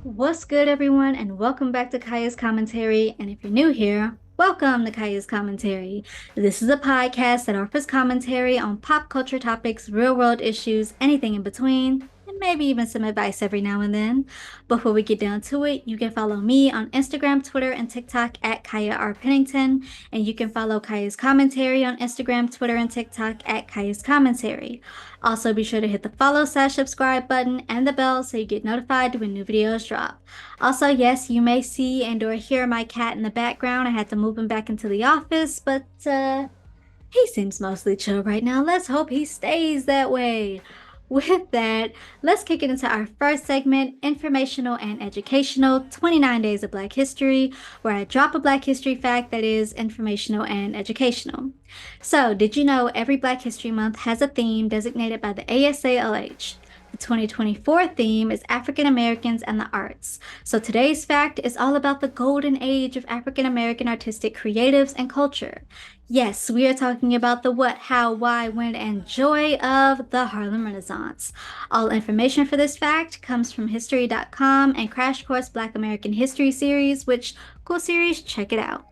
What's good, everyone, and welcome back to Kaya's Commentary. And if you're new here, welcome to Kaya's Commentary. This is a podcast that offers commentary on pop culture topics, real world issues, anything in between, and maybe even some advice every now and then. Before we get down to it, you can follow me on Instagram, Twitter, and TikTok at Kaya R. Pennington, and you can follow Kaya's Commentary on Instagram, Twitter, and TikTok at Kaya's Commentary. Also, be sure to hit the follow/subscribe button and the bell so you get notified when new videos drop. Also, yes, you may see and or hear my cat in the background. I had to move him back into the office, but he seems mostly chill right now. Let's hope he stays that way. With that, let's kick it into our first segment, Informational and Educational, 29 Days of Black History, where I drop a Black History fact that is informational and educational. So, did you know every Black History Month has a theme designated by the ASALH? The 2024 theme is African Americans and the Arts. So today's fact is all about the golden age of African American artistic creatives and culture. Yes, we are talking about the what, how, why, when, and joy of the Harlem Renaissance. All information for this fact comes from History.com and Crash Course Black American History series, which, cool series, check it out.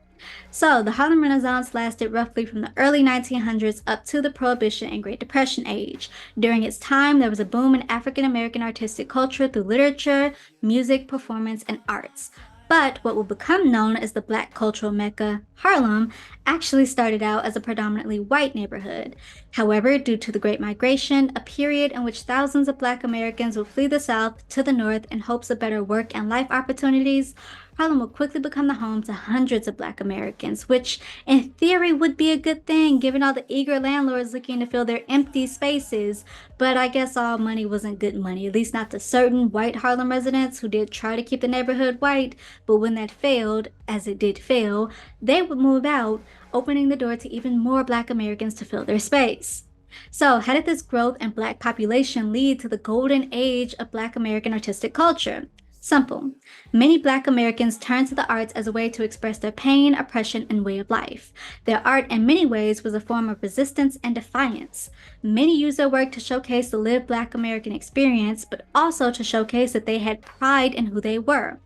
So, the Harlem Renaissance lasted roughly from the early 1900s up to the Prohibition and Great Depression age. During its time, there was a boom in African American artistic culture through literature, music, performance, and arts. But what will become known as the Black cultural Mecca, Harlem, actually started out as a predominantly white neighborhood. However, due to the Great Migration, a period in which thousands of Black Americans would flee the South to the North in hopes of better work and life opportunities, Harlem would quickly become the home to hundreds of Black Americans, which in theory would be a good thing given all the eager landlords looking to fill their empty spaces. But I guess all money wasn't good money, at least not to certain white Harlem residents who did try to keep the neighborhood white, but when that failed, as it did fail, they would move out, opening the door to even more Black Americans to fill their space. So, how did this growth in Black population lead to the golden age of Black American artistic culture? Simple. Many Black Americans turned to the arts as a way to express their pain, oppression, and way of life. Their art, in many ways, was a form of resistance and defiance. Many used their work to showcase the lived Black American experience, but also to showcase that they had pride in who they were.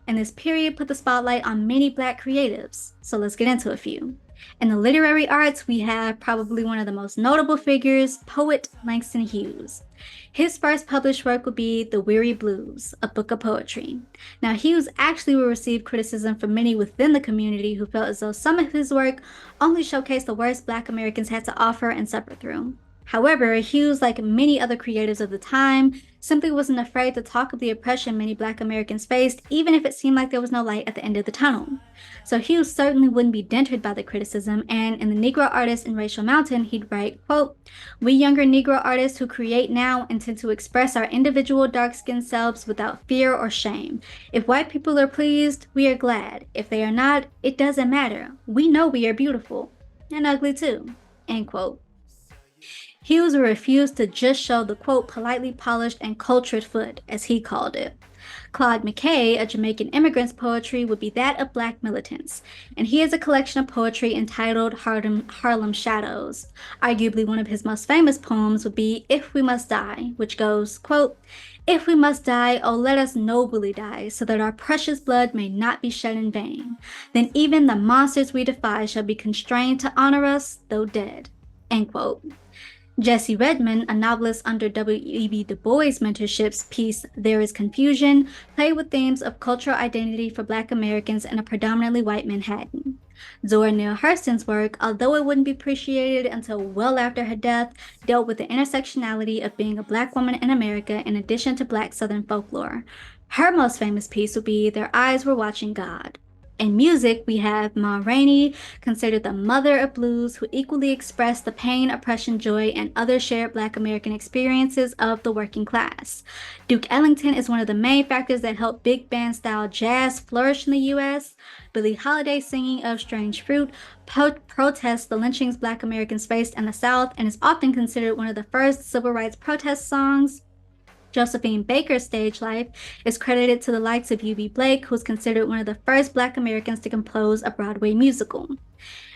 And this period put the spotlight on many Black creatives. So let's get into a few. In the literary arts, we have probably one of the most notable figures, poet Langston Hughes. His first published work would be The Weary Blues, a book of poetry. Now, Hughes actually will receive criticism from many within the community who felt as though some of his work only showcased the worst Black Americans had to offer and suffer through. However, Hughes, like many other creatives of the time, simply wasn't afraid to talk of the oppression many Black Americans faced, even if it seemed like there was no light at the end of the tunnel. So Hughes certainly wouldn't be dented by the criticism, and in The Negro Artist and Racial Mountain, he'd write, quote, "We younger Negro artists who create now intend to express our individual dark-skinned selves without fear or shame. If white people are pleased, we are glad. If they are not, it doesn't matter. We know we are beautiful. And ugly too." End quote. Hughes refused to just show the, quote, politely polished and cultured foot, as he called it. Claude McKay, a Jamaican immigrant's poetry, would be that of Black militants, and he has a collection of poetry entitled Harlem Shadows. Arguably one of his most famous poems would be If We Must Die, which goes, quote, "If we must die, oh let us nobly die, so that our precious blood may not be shed in vain. Then even the monsters we defy shall be constrained to honor us, though dead." End quote. Jesse Redmond, a novelist under W.E.B. Du Bois' mentorship's piece There Is Confusion, played with themes of cultural identity for Black Americans in a predominantly white Manhattan. Zora Neale Hurston's work, although it wouldn't be appreciated until well after her death, dealt with the intersectionality of being a Black woman in America in addition to Black Southern folklore. Her most famous piece would be Their Eyes Were Watching God. In music, we have Ma Rainey, considered the mother of blues, who equally expressed the pain, oppression, joy, and other shared Black American experiences of the working class. Duke Ellington is one of the main factors that helped big band style jazz flourish in the U.S. Billie Holiday's singing of Strange Fruit protests the lynchings Black Americans faced in the South and is often considered one of the first civil rights protest songs. Josephine Baker's stage life is credited to the likes of U.B. Blake, who is considered one of the first Black Americans to compose a Broadway musical.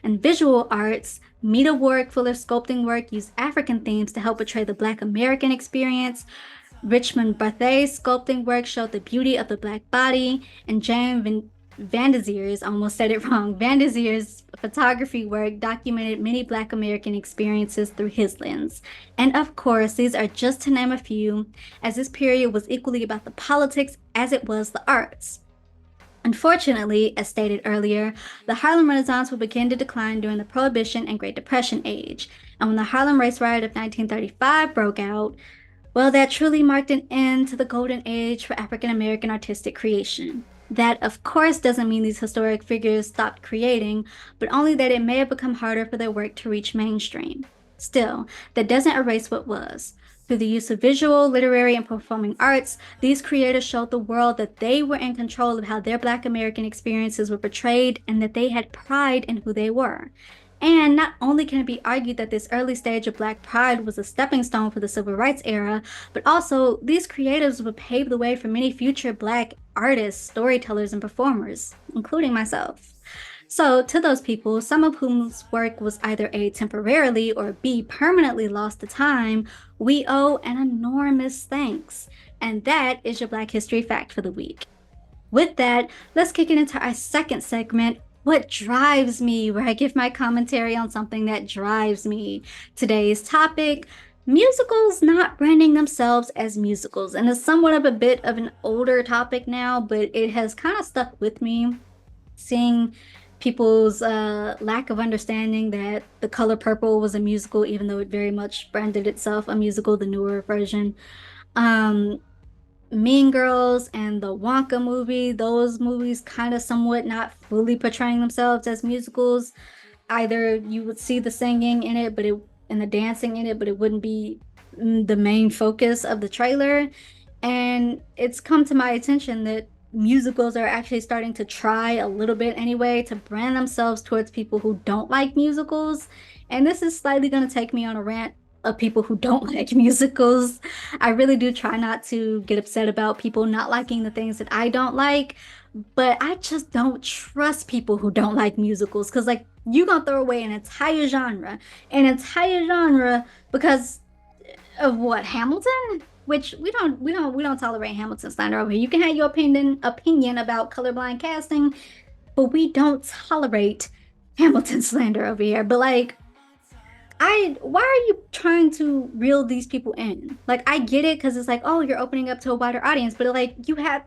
In visual arts, Meta Warrick Fuller's sculpting work used African themes to help portray the Black American experience. Richmond Barthet's sculpting work showed the beauty of the Black body, and Vandezier's, I almost said it wrong, Vandezier's photography work documented many Black American experiences through his lens. And of course, these are just to name a few, as this period was equally about the politics as it was the arts. Unfortunately, as stated earlier, the Harlem Renaissance would begin to decline during the Prohibition and Great Depression age. And when the Harlem Race Riot of 1935 broke out, well, that truly marked an end to the golden age for African American artistic creation. That, of course, doesn't mean these historic figures stopped creating, but only that it may have become harder for their work to reach mainstream. Still, that doesn't erase what was. Through the use of visual, literary, and performing arts, these creators showed the world that they were in control of how their Black American experiences were portrayed and that they had pride in who they were. And not only can it be argued that this early stage of Black pride was a stepping stone for the Civil Rights era, but also these creatives would pave the way for many future Black artists, storytellers, and performers, including myself. So, to those people, some of whose work was either A, temporarily or B, permanently lost to time, we owe an enormous thanks. And that is your Black History Fact for the week. With that, let's kick it into our second segment, What Drives Me, where I give my commentary on something that drives me. Today's topic, musicals not branding themselves as musicals. And it's somewhat of a bit of an older topic now, but it has kind of stuck with me, seeing people's lack of understanding that The Color Purple was a musical, even though it very much branded itself a musical, the newer version. Um, Mean Girls and the Wonka movie, those movies kind of somewhat not fully portraying themselves as musicals. Either you would see the singing in it, but it and the dancing in it, but it wouldn't be the main focus of the trailer. And it's come to my attention that musicals are actually starting to try a little bit anyway to brand themselves towards people who don't like musicals. And this is slightly going to take me on a rant of people who don't like musicals. I really do try not to get upset about people not liking the things that I don't like, but I just don't trust people who don't like musicals because like you gonna throw away an entire genre because of what, Hamilton? Which we don't tolerate Hamilton slander over here. You can have your opinion about colorblind casting, but we don't tolerate Hamilton slander over here. But like why are you trying to reel these people in? Like, I get it because it's like, oh, you're opening up to a wider audience, but like, you have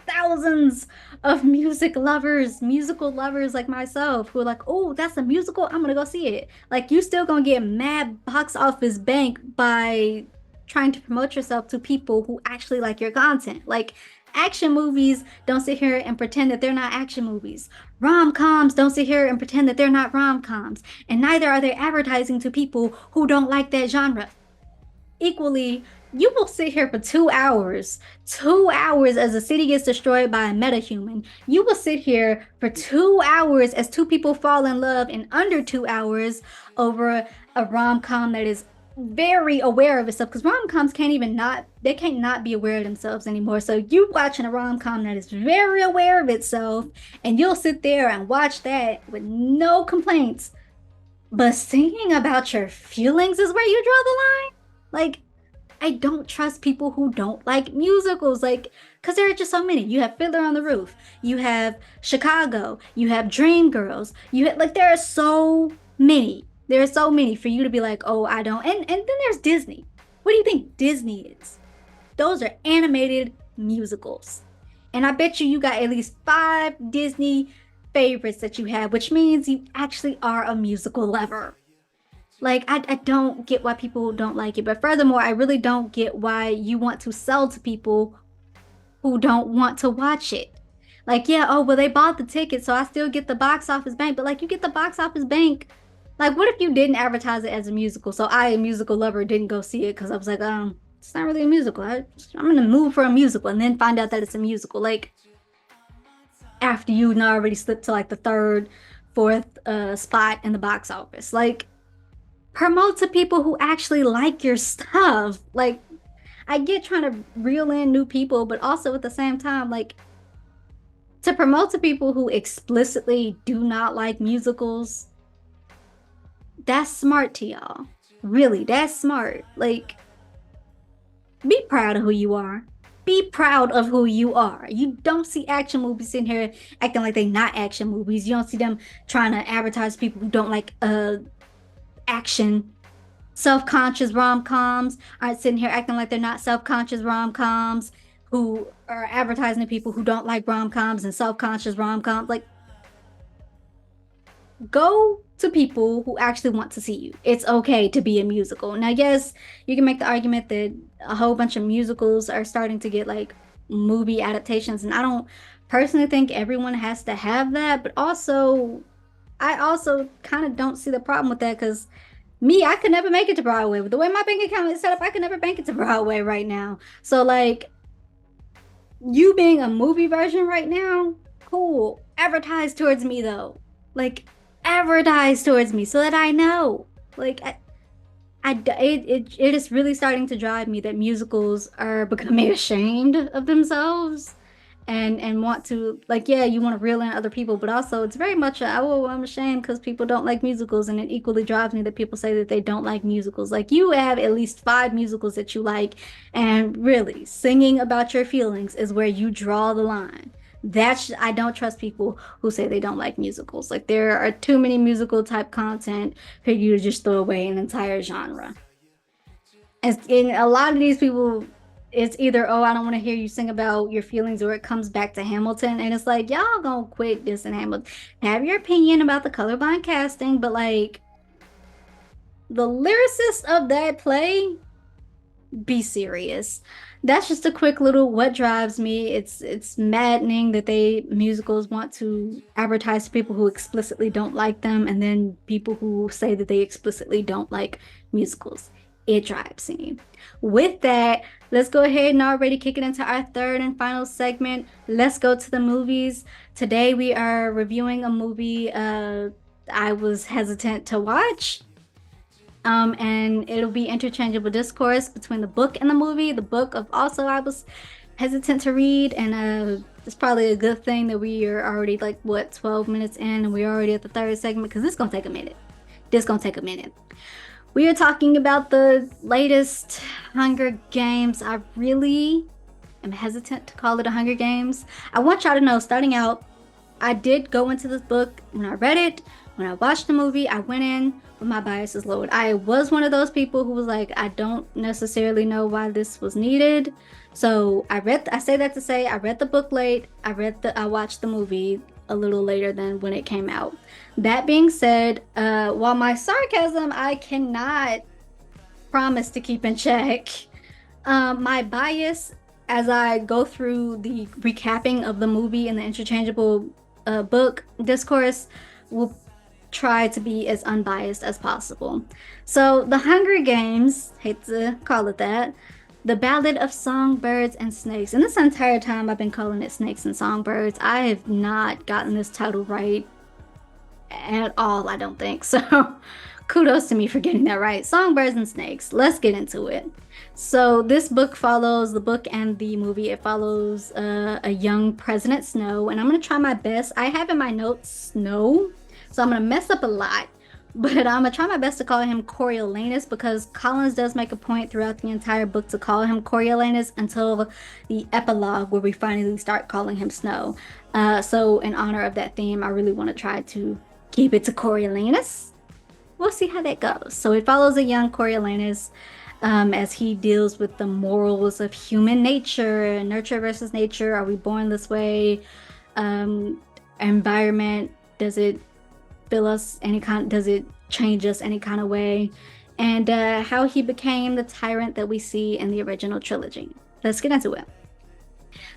thousands of musical lovers like myself who are like, oh, that's a musical. I'm gonna go see it. Like, you still gonna get mad box office bank by trying to promote yourself to people who actually like your content. Like, action movies don't sit here and pretend that they're not action movies. Rom-coms don't sit here and pretend that they're not rom-coms. And neither are they advertising to people who don't like that genre. Equally, you will sit here for 2 hours as a city gets destroyed by a metahuman. You will sit here for 2 hours as two people fall in love in under 2 hours over a rom-com that is very aware of itself because rom-coms can't not be aware of themselves anymore. So you watching a rom-com that is very aware of itself and you'll sit there and watch that with no complaints. But singing about your feelings is where you draw the line? Like, I don't trust people who don't like musicals, like, because there are just so many. You have Fiddler on the Roof, you have Chicago, you have Dreamgirls, there are so many. There are so many for you to be like, oh, I don't. And then there's Disney. What do you think Disney is? Those are animated musicals. And I bet you got at least 5 Disney favorites that you have, which means you actually are a musical lover. Like, I don't get why people don't like it. But furthermore, I really don't get why you want to sell to people who don't want to watch it. Like, yeah, oh, well, they bought the ticket, so I still get the box office bank. But, like, you get the box office bank. Like, what if you didn't advertise it as a musical? So I, a musical lover, didn't go see it because I was like, it's not really a musical. I'm in the mood for a musical and then find out that it's a musical. Like, after you already slipped to, like, the third, fourth spot in the box office. Like, promote to people who actually like your stuff. Like, I get trying to reel in new people, but also at the same time, like, to promote to people who explicitly do not like musicals, that's smart to y'all. Really, that's smart. Like, Be proud of who you are. Be proud of who you are. You don't see action movies in here acting like they not action movies. You don't see them trying to advertise people who don't like action. Self-conscious rom-coms aren't sitting here acting like they're not self-conscious rom-coms who are advertising to people who don't like rom-coms and self-conscious rom-coms. Like, go to people who actually want to see you. It's okay to be a musical. Now, yes, you can make the argument that a whole bunch of musicals are starting to get like movie adaptations, and I don't personally think everyone has to have that, but also I also kind of don't see the problem with that because me, I could never make it to Broadway. With the way my bank account is set up, I could never make it to Broadway right now. So like you being a movie version right now, cool. Advertise towards me though. Like advertise towards me so that I know. Like it is really starting to drive me that musicals are becoming ashamed of themselves and want to like yeah you want to reel in other people but also it's very much oh I'm ashamed because people don't like musicals and it equally drives me that people say that they don't like musicals like you have at least 5 musicals that you like and really singing about your feelings is where you draw the line. That's I don't trust people who say they don't like musicals. Like there are too many musical type content for you to just throw away an entire genre. And a lot of these people, it's either, oh, I don't want to hear you sing about your feelings, or it comes back to Hamilton. And it's like, y'all gonna quit this in Hamilton. Have your opinion about the colorblind casting, but like the lyricist of that play, be serious. That's just a quick little what drives me. It's maddening that they musicals want to advertise to people who explicitly don't like them and then people who say that they explicitly don't like musicals. It drives me. With that, let's go ahead and already kick it into our third and final segment. Let's go to the movies. Today we are reviewing a movie I was hesitant to watch. And it'll be interchangeable discourse between the book and the movie. The book of also I was hesitant to read, and it's probably a good thing that we are already like what 12 minutes in, and we're already at the third segment because this gonna take a minute. This gonna take a minute. We are talking about the latest Hunger Games. I really am hesitant to call it a Hunger Games. I want y'all to know, starting out, I did go into this book when I read it. When I watched the movie, I went in with my biases lowered. I was one of those people who was like, I don't necessarily know why this was needed. So I say that to say I read the book late. I watched the movie a little later than when it came out. That being said, while my sarcasm I cannot promise to keep in check, my bias as I go through the recapping of the movie and the interchangeable book discourse will try to be as unbiased as possible. So, The Hunger Games, hate to call it that, the Ballad of Songbirds and Snakes. And this entire time I've been calling it Snakes and Songbirds. I have not gotten this title right at all, I don't think. So, kudos to me for getting that right. Songbirds and Snakes. Let's get into it. So this book follows the book and the movie. It follows a young President Snow, and I'm gonna try my best. I have in my notes Snow, so I'm gonna mess up a lot, but I'm gonna try my best to call him Coriolanus because Collins does make a point throughout the entire book to call him Coriolanus until the epilogue where we finally start calling him Snow. So in honor of that theme, I really want to try to keep it to Coriolanus. We'll see how that goes. So it follows a young Coriolanus as he deals with the morals of human nature, nurture versus nature. Are we born this way? Environment, does it fill us any kind? Does it change us any kind of way? And how he became the tyrant that we see in the original trilogy. Let's get into it.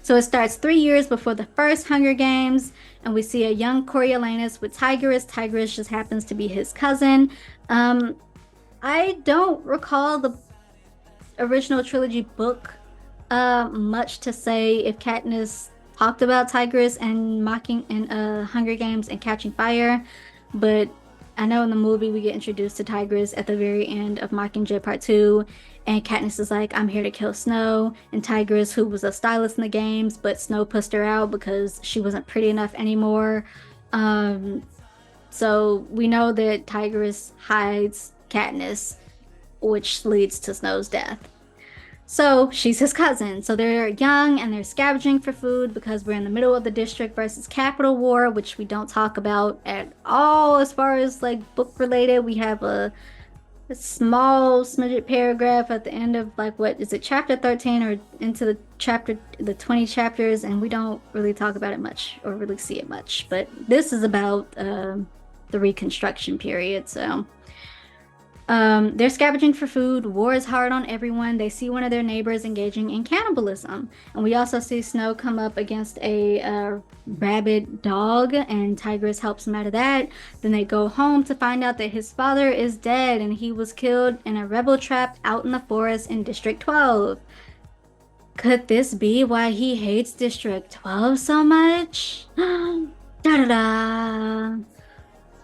So it starts 3 years before the first Hunger Games, and we see a young Coriolanus with Tigris. Tigris just happens to be his cousin. I don't recall the original trilogy book much to say if Katniss talked about Tigris and mocking and Hunger Games and Catching Fire, but I know in the movie we get introduced to Tigris at the very end of Mockingjay Part 2, and Katniss is like, I'm here to kill Snow, and Tigris, who was a stylist in the games, but Snow pushed her out because she wasn't pretty enough anymore. So we know that Tigris hides Katniss, which leads to Snow's death. So she's his cousin. So they're young and they're scavenging for food because we're in the middle of the district versus capital war, which we don't talk about at all as far as like book related. We have a small smidget paragraph at the end of like what is it, chapter 13 or into the 20 chapters, and we don't really talk about it much or really see it much. But this is about the Reconstruction period. So they're scavenging for food. War is hard on everyone. They see one of their neighbors engaging in cannibalism. And we also see Snow come up against a rabid dog, and Tigress helps him out of that. Then they go home to find out that his father is dead and he was killed in a rebel trap out in the forest in District 12. Could this be why he hates District 12 so much? Da da da.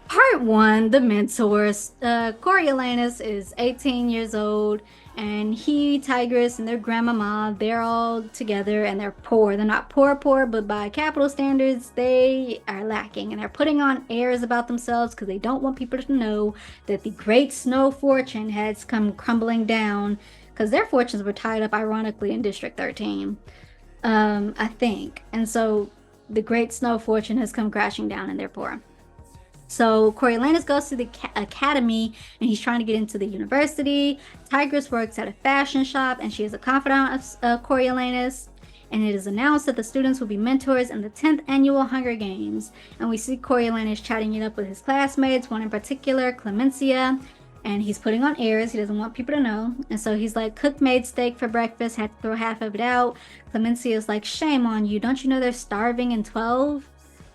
Part one, the mentors. Coriolanus is 18 years old, and he, Tigress, and their grandmama, they're all together, and they're poor. They're not poor, but by capital standards, they are lacking, and they're putting on airs about themselves because they don't want people to know that the great snow fortune has come crumbling down, because their fortunes were tied up, ironically, in District 13, I think. And so the great snow fortune has come crashing down, and they're poor. So Coriolanus goes to the academy and he's trying to get into the university. Tigress works at a fashion shop and she is a confidant of Coriolanus. And it is announced that the students will be mentors in the 10th annual Hunger Games. And we see Coriolanus chatting it up with his classmates, one in particular, Clemencia. And he's putting on airs. He doesn't want people to know. And so he's like, cooked made steak for breakfast, had to throw half of it out. Clemencia is like, shame on you. Don't you know they're starving in 12?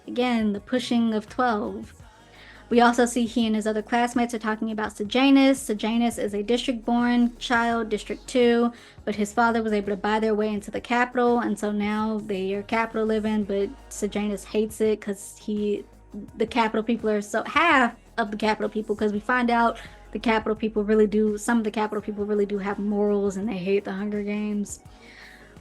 Again, the pushing of 12. We also see he and his other classmates are talking about Sejanus. Sejanus is a district-born child, District 2, but his father was able to buy their way into the capital, and so now they are capital living, but Sejanus hates it because the capital people are so half of the capital people, because we find out the capital people really do, some of the capital people really do have morals, and they hate the Hunger Games.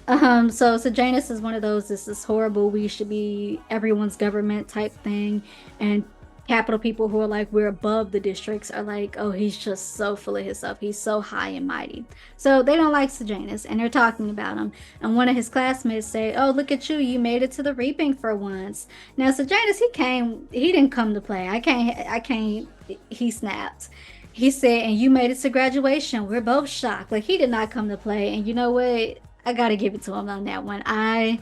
So Sejanus is one of those, this is horrible, we should be everyone's government type thing, and capital people who are like, we're above the districts, are like, oh, he's just so full of himself, he's so high and mighty. So they don't like Sejanus, and they're talking about him, and one of his classmates say, oh, look at you, you made it to the reaping for once. Now Sejanus, he didn't come to play. I can't, he snapped. He said, and you made it to graduation, we're both shocked. Like, he did not come to play, and you know what, I gotta give it to him on that one. I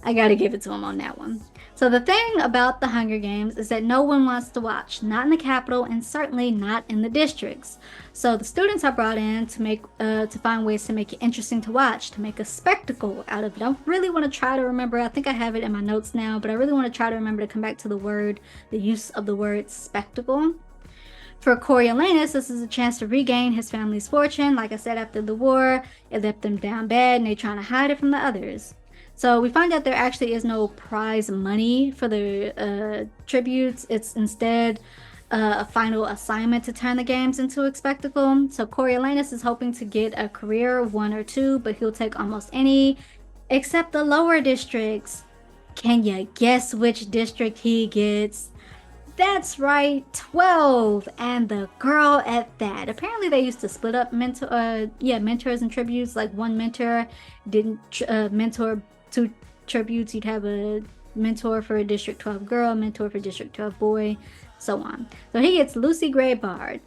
gotta give it to him on that one. So the thing about the Hunger Games is that no one wants to watch, not in the capital and certainly not in the districts. So the students are brought in to find ways to make it interesting to watch, to make a spectacle out of it. I really want to try to remember, I think I have it in my notes now, but I really want to try to remember to come back to the use of the word spectacle. For Coriolanus, this is a chance to regain his family's fortune. Like I said, after the war, it left them down bad and they're trying to hide it from the others. So we find out there actually is no prize money for the tributes. It's instead a final assignment to turn the games into a spectacle. So Coriolanus is hoping to get a career 1 or 2, but he'll take almost any except the lower districts. Can you guess which district he gets? That's right, 12, and the girl at that. Apparently they used to split up mentors and tributes. Like one mentor didn't mentor 2 tributes. You'd have a mentor for a District 12 girl, mentor for District 12 boy, so on. So he gets Lucy Gray Bard.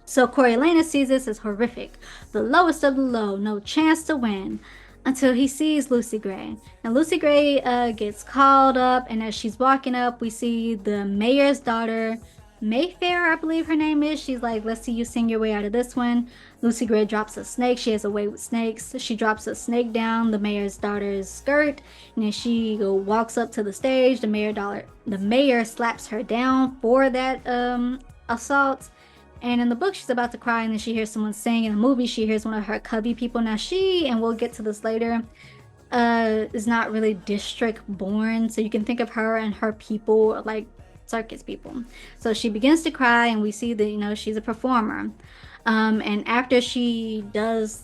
So Coriolanus sees this as horrific, the lowest of the low, no chance to win, until he sees Lucy Gray. And Lucy Gray gets called up, and as she's walking up, we see the mayor's daughter, Mayfair, I believe her name is. She's like, let's see you sing your way out of this one. Lucy Gray drops a snake. She has a way with snakes. She drops a snake down the mayor's daughter's skirt, and then she walks up to the stage. The mayor slaps her down for that assault. And in the book, she's about to cry, and then she hears someone sing. In the movie, she hears one of her cubby people. Now she, and we'll get to this later, is not really district born, so you can think of her and her people like circus people. So she begins to cry, and we see that she's a performer. And after she does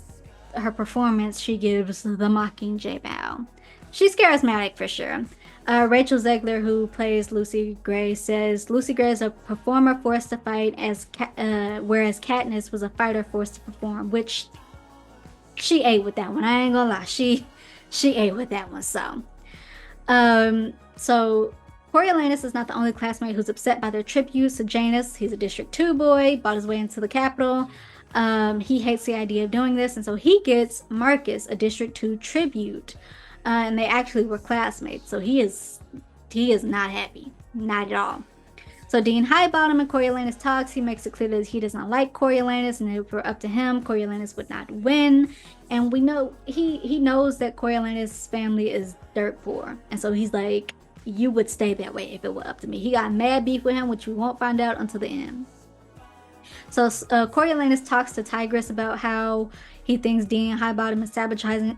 her performance, she gives the Mockingjay bow. She's charismatic for sure. Rachel Zegler, who plays Lucy Gray, says Lucy Gray is a performer forced to fight, whereas Katniss was a fighter forced to perform, which she ate with that one. I ain't gonna lie, she ate with that one. So Coriolanus is not the only classmate who's upset by their tribute to Janus. He's a District 2 boy, bought his way into the capital. He hates the idea of doing this, and so he gets Marcus, a District 2 tribute. And they actually were classmates, so he is not happy, not at all. So Dean Highbottom and Coriolanus talks. He makes it clear that he does not like Coriolanus, and if it were up to him, Coriolanus would not win. And we know he knows that Coriolanus' family is dirt poor, and so he's like, you would stay that way if it were up to me. He got mad beef with him, which we won't find out until the end. So Coriolanus talks to Tigris about how he thinks Dean Highbottom is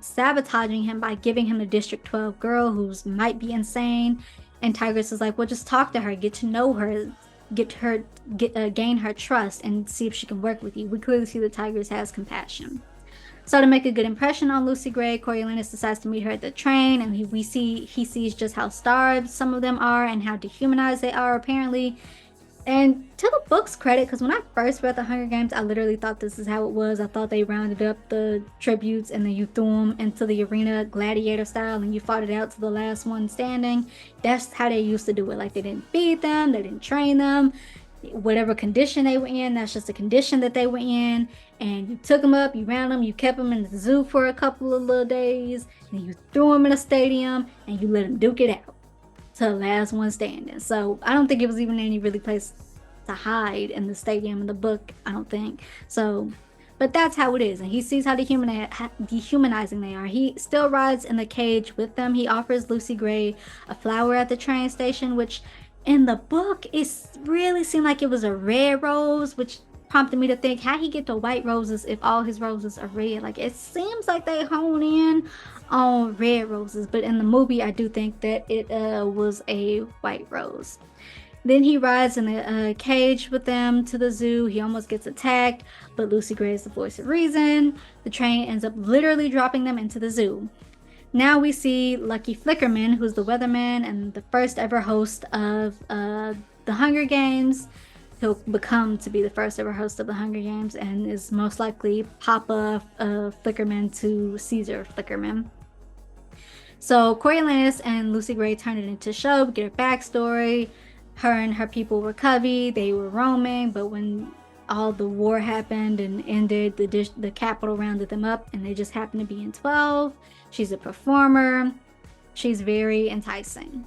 sabotaging him by giving him a District 12 girl who might be insane. And Tigris is like, well, just talk to her, get to know her, gain her trust, and see if she can work with you. We clearly see that Tigris has compassion. So to make a good impression on Lucy Gray, Coriolanus decides to meet her at the train, and he sees just how starved some of them are and how dehumanized they are, apparently. And to the book's credit, because when I first read The Hunger Games, I literally thought this is how it was. I thought they rounded up the tributes and then you threw them into the arena gladiator style and you fought it out to the last one standing. That's how they used to do it. Like, they didn't feed them, they didn't train them. Whatever condition they were in, that's just the condition that they were in. And you took them up, you round them, you kept them in the zoo for a couple of little days, and you threw them in a stadium and you let them duke it out to the last one standing. So I don't think it was even any really place to hide in the stadium in the book, I don't think. So, but that's how it is. And he sees how dehumanizing they are. He still rides in the cage with them. He offers Lucy Gray a flower at the train station, which in the book, it really seemed like it was a red rose, which prompted me to think, how he get the white roses if all his roses are red? Like, it seems like they hone in on red roses, but in the movie I do think that it was a white rose. Then he rides in a cage with them to the zoo. He almost gets attacked, but Lucy Gray is the voice of reason. The train ends up literally dropping them into the zoo. Now we see Lucky Flickerman, who's the weatherman and the first ever host of the Hunger Games. He'll become to be the first ever host of the Hunger Games and is most likely Papa Flickerman to Caesar Flickerman. So Coriolanus and Lucy Gray turn it into a show. We get her backstory. Her and her people were Covey. They were roaming, but when all the war happened and ended, the capital rounded them up, and they just happened to be in 12. She's a performer. She's very enticing.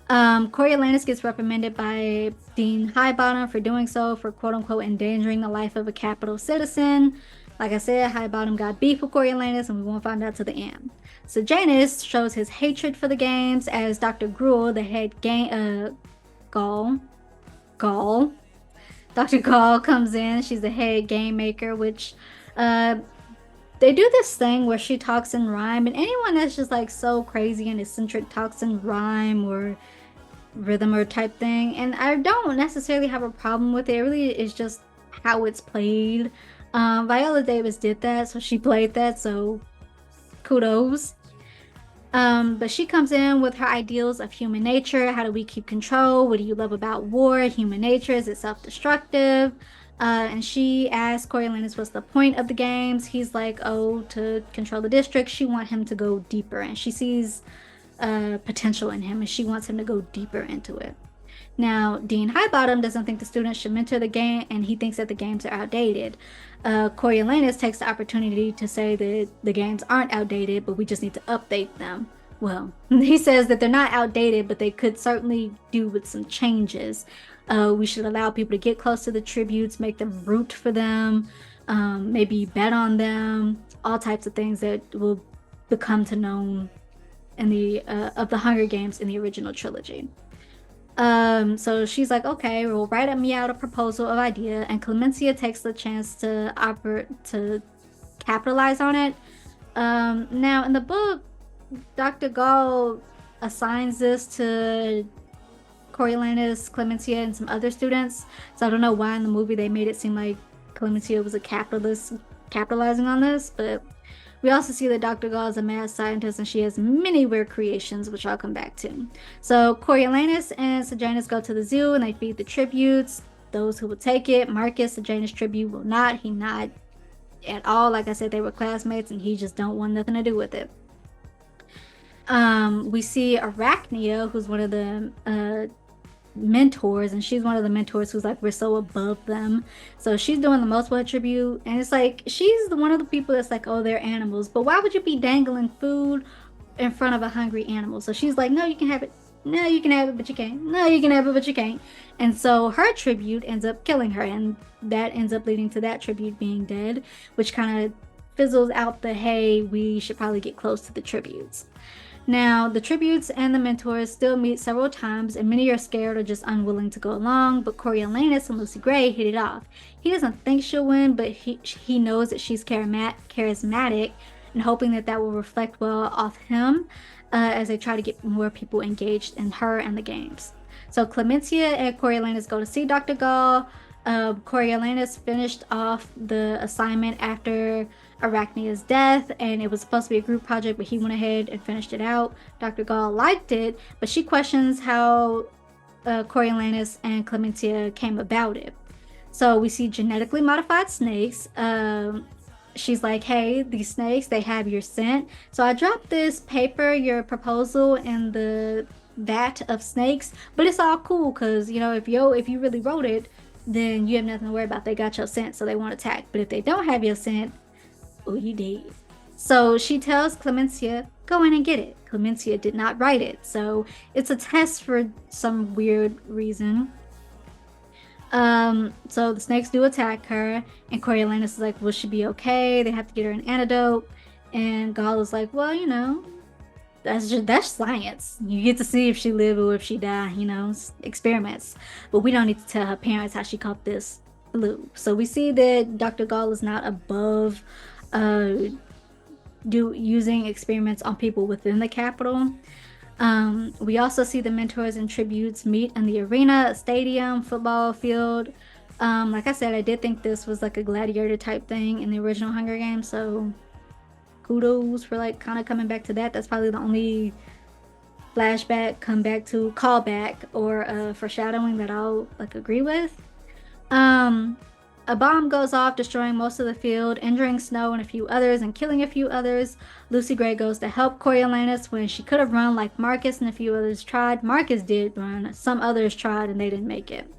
Coriolanus gets reprimanded by Dean Highbottom for doing so, for quote-unquote endangering the life of a capital citizen. Like I said, Highbottom got beef with Coriolanus, and we won't find out till the end. So Janus shows his hatred for the games as Dr. Gruel, the head Dr. Gall comes in. She's the head game maker, which they do this thing where she talks in rhyme, and anyone that's just like so crazy and eccentric talks in rhyme or rhythm or type thing, and I don't necessarily have a problem with it. It really is just how it's played. Viola Davis did that, so she played that, so kudos. But she comes in with her ideals of human nature. How do we keep control? What do you love about war? Human nature, is it self-destructive? And she asks Coriolanus what's the point of the games. He's like, oh, to control the district. She wants him to go deeper, and she sees potential in him, and she wants him to go deeper into it. Now, Dean Highbottom doesn't think the students should mentor the game, and he thinks that the games are outdated. Coriolanus takes the opportunity to say that the games aren't outdated, but we just need to update them. Well, he says that they're not outdated, but they could certainly do with some changes. We should allow people to get close to the tributes, make them root for them, maybe bet on them, all types of things that will become to known in the of the Hunger Games in the original trilogy. So she's like, okay, well, write me out a proposal of idea, and Clemencia takes the chance to capitalize on it. Now in the book, Dr. Gall assigns this to Coriolanus, Clemencia, and some other students. So I don't know why in the movie they made it seem like Clemencia was a capitalist capitalizing on this, but we also see that Dr. Gall is a mad scientist, and she has many weird creations, which I'll come back to. So Coriolanus and Sejanus go to the zoo, and they feed the tributes, those who will take it. Marcus, Sejanus' tribute, will not. at all. Like I said, they were classmates and he just don't want nothing to do with it. We see Arachnia, who's one of the mentors, and she's one of the mentors who's like, we're so above them. So she's doing the multiple attribute, and it's like she's one of the people that's like, oh, they're animals, but why would you be dangling food in front of a hungry animal? So she's like, no, you can have it. No, you can have it, but you can't. No, you can have it, but you can't. And so her tribute ends up killing her, and that ends up leading to that tribute being dead, which kind of fizzles out the, hey, we should probably get close to the tributes. Now, the tributes and the mentors still meet several times, and many are scared or just unwilling to go along, but Coriolanus and Lucy Gray hit it off. He doesn't think she'll win, but he knows that she's charismatic, and hoping that that will reflect well off him as they try to get more people engaged in her and the games. So Clementia and Coriolanus go to see Dr. Gall. Coriolanus finished off the assignment after Arachnia's death, and it was supposed to be a group project, but he went ahead and finished it out. Dr. Gall liked it, but she questions how Coriolanus and Clementia came about it. So we see genetically modified snakes. She's like, hey, these snakes, they have your scent. So I dropped this paper, your proposal, in the vat of snakes, but it's all cool because, you know, if you really wrote it, then you have nothing to worry about. They got your scent, so they won't attack. But if they don't have your scent, oh, you did. So she tells Clementia, go in and get it. Clementia did not write it, so it's a test for some weird reason. So the snakes do attack her, and Coriolanus is like, will she be okay? They have to get her an antidote. And Gall is like, well, you know, that's science. You get to see if she live or if she die, you know, experiments. But we don't need to tell her parents how she caught this flu. So we see that Dr. Gall is not above using experiments on people within the Capitol. We also see the mentors and tributes meet in the arena, stadium, football field. Like I said, I did think this was like a gladiator type thing in the original Hunger Games, so kudos for like kind of coming back to that. That's probably the only flashback, callback, or foreshadowing that I'll like agree with. A bomb goes off, destroying most of the field, injuring Snow and a few others, and killing a few others. Lucy Gray goes to help Coriolanus when she could have run like Marcus and a few others tried. Marcus did run. Some others tried and they didn't make it.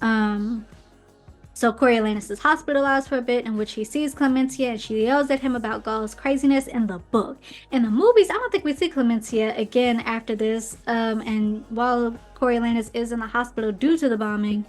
So Coriolanus is hospitalized for a bit, in which he sees Clementia and she yells at him about Gall's craziness in the book. In the movies, I don't think we see Clementia again after this. And while Coriolanus is in the hospital due to the bombing,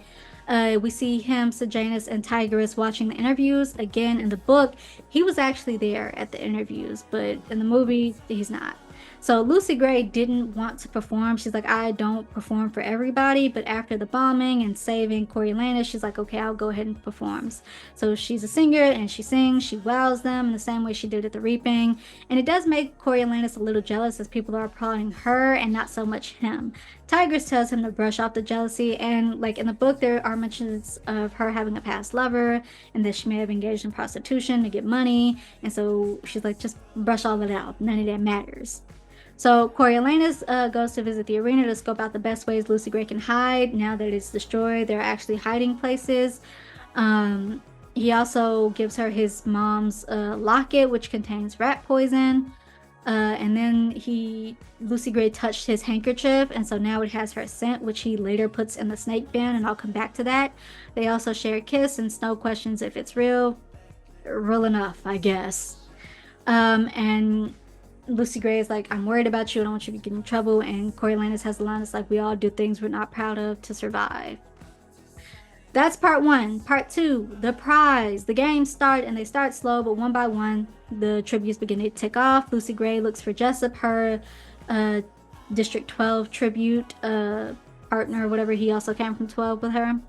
we see him, Sejanus, and Tigris watching the interviews. Again, in the book, he was actually there at the interviews, but in the movie, he's not. So Lucy Gray didn't want to perform. She's like, I don't perform for everybody, but after the bombing and saving Coriolanus, she's like, okay, I'll go ahead and performs. So she's a singer and she sings, she wows them in the same way she did at the Reaping. And it does make Coriolanus a little jealous as people are applauding her and not so much him. Tigris tells him to brush off the jealousy, and like in the book, there are mentions of her having a past lover and that she may have engaged in prostitution to get money. And so she's like, just brush all of it out. None of that matters. So Coriolanus goes to visit the arena to scope out the best ways Lucy Gray can hide. Now that it's destroyed, there are actually hiding places. He also gives her his mom's locket, which contains rat poison. And then Lucy Gray touched his handkerchief, and so now it has her scent, which he later puts in the snake bin, and I'll come back to that. They also share a kiss, and Snow questions if it's real. Real enough, I guess. And Lucy Gray is like, I'm worried about you, I don't want you to get in trouble. And Coriolanus has the line that's like, we all do things we're not proud of to survive. That's part one. Part two, the prize. The games start, and they start slow, but one by one, the tributes begin to tick off. Lucy Gray looks for Jessup, her District 12 tribute partner, whatever. He also came from 12 with her.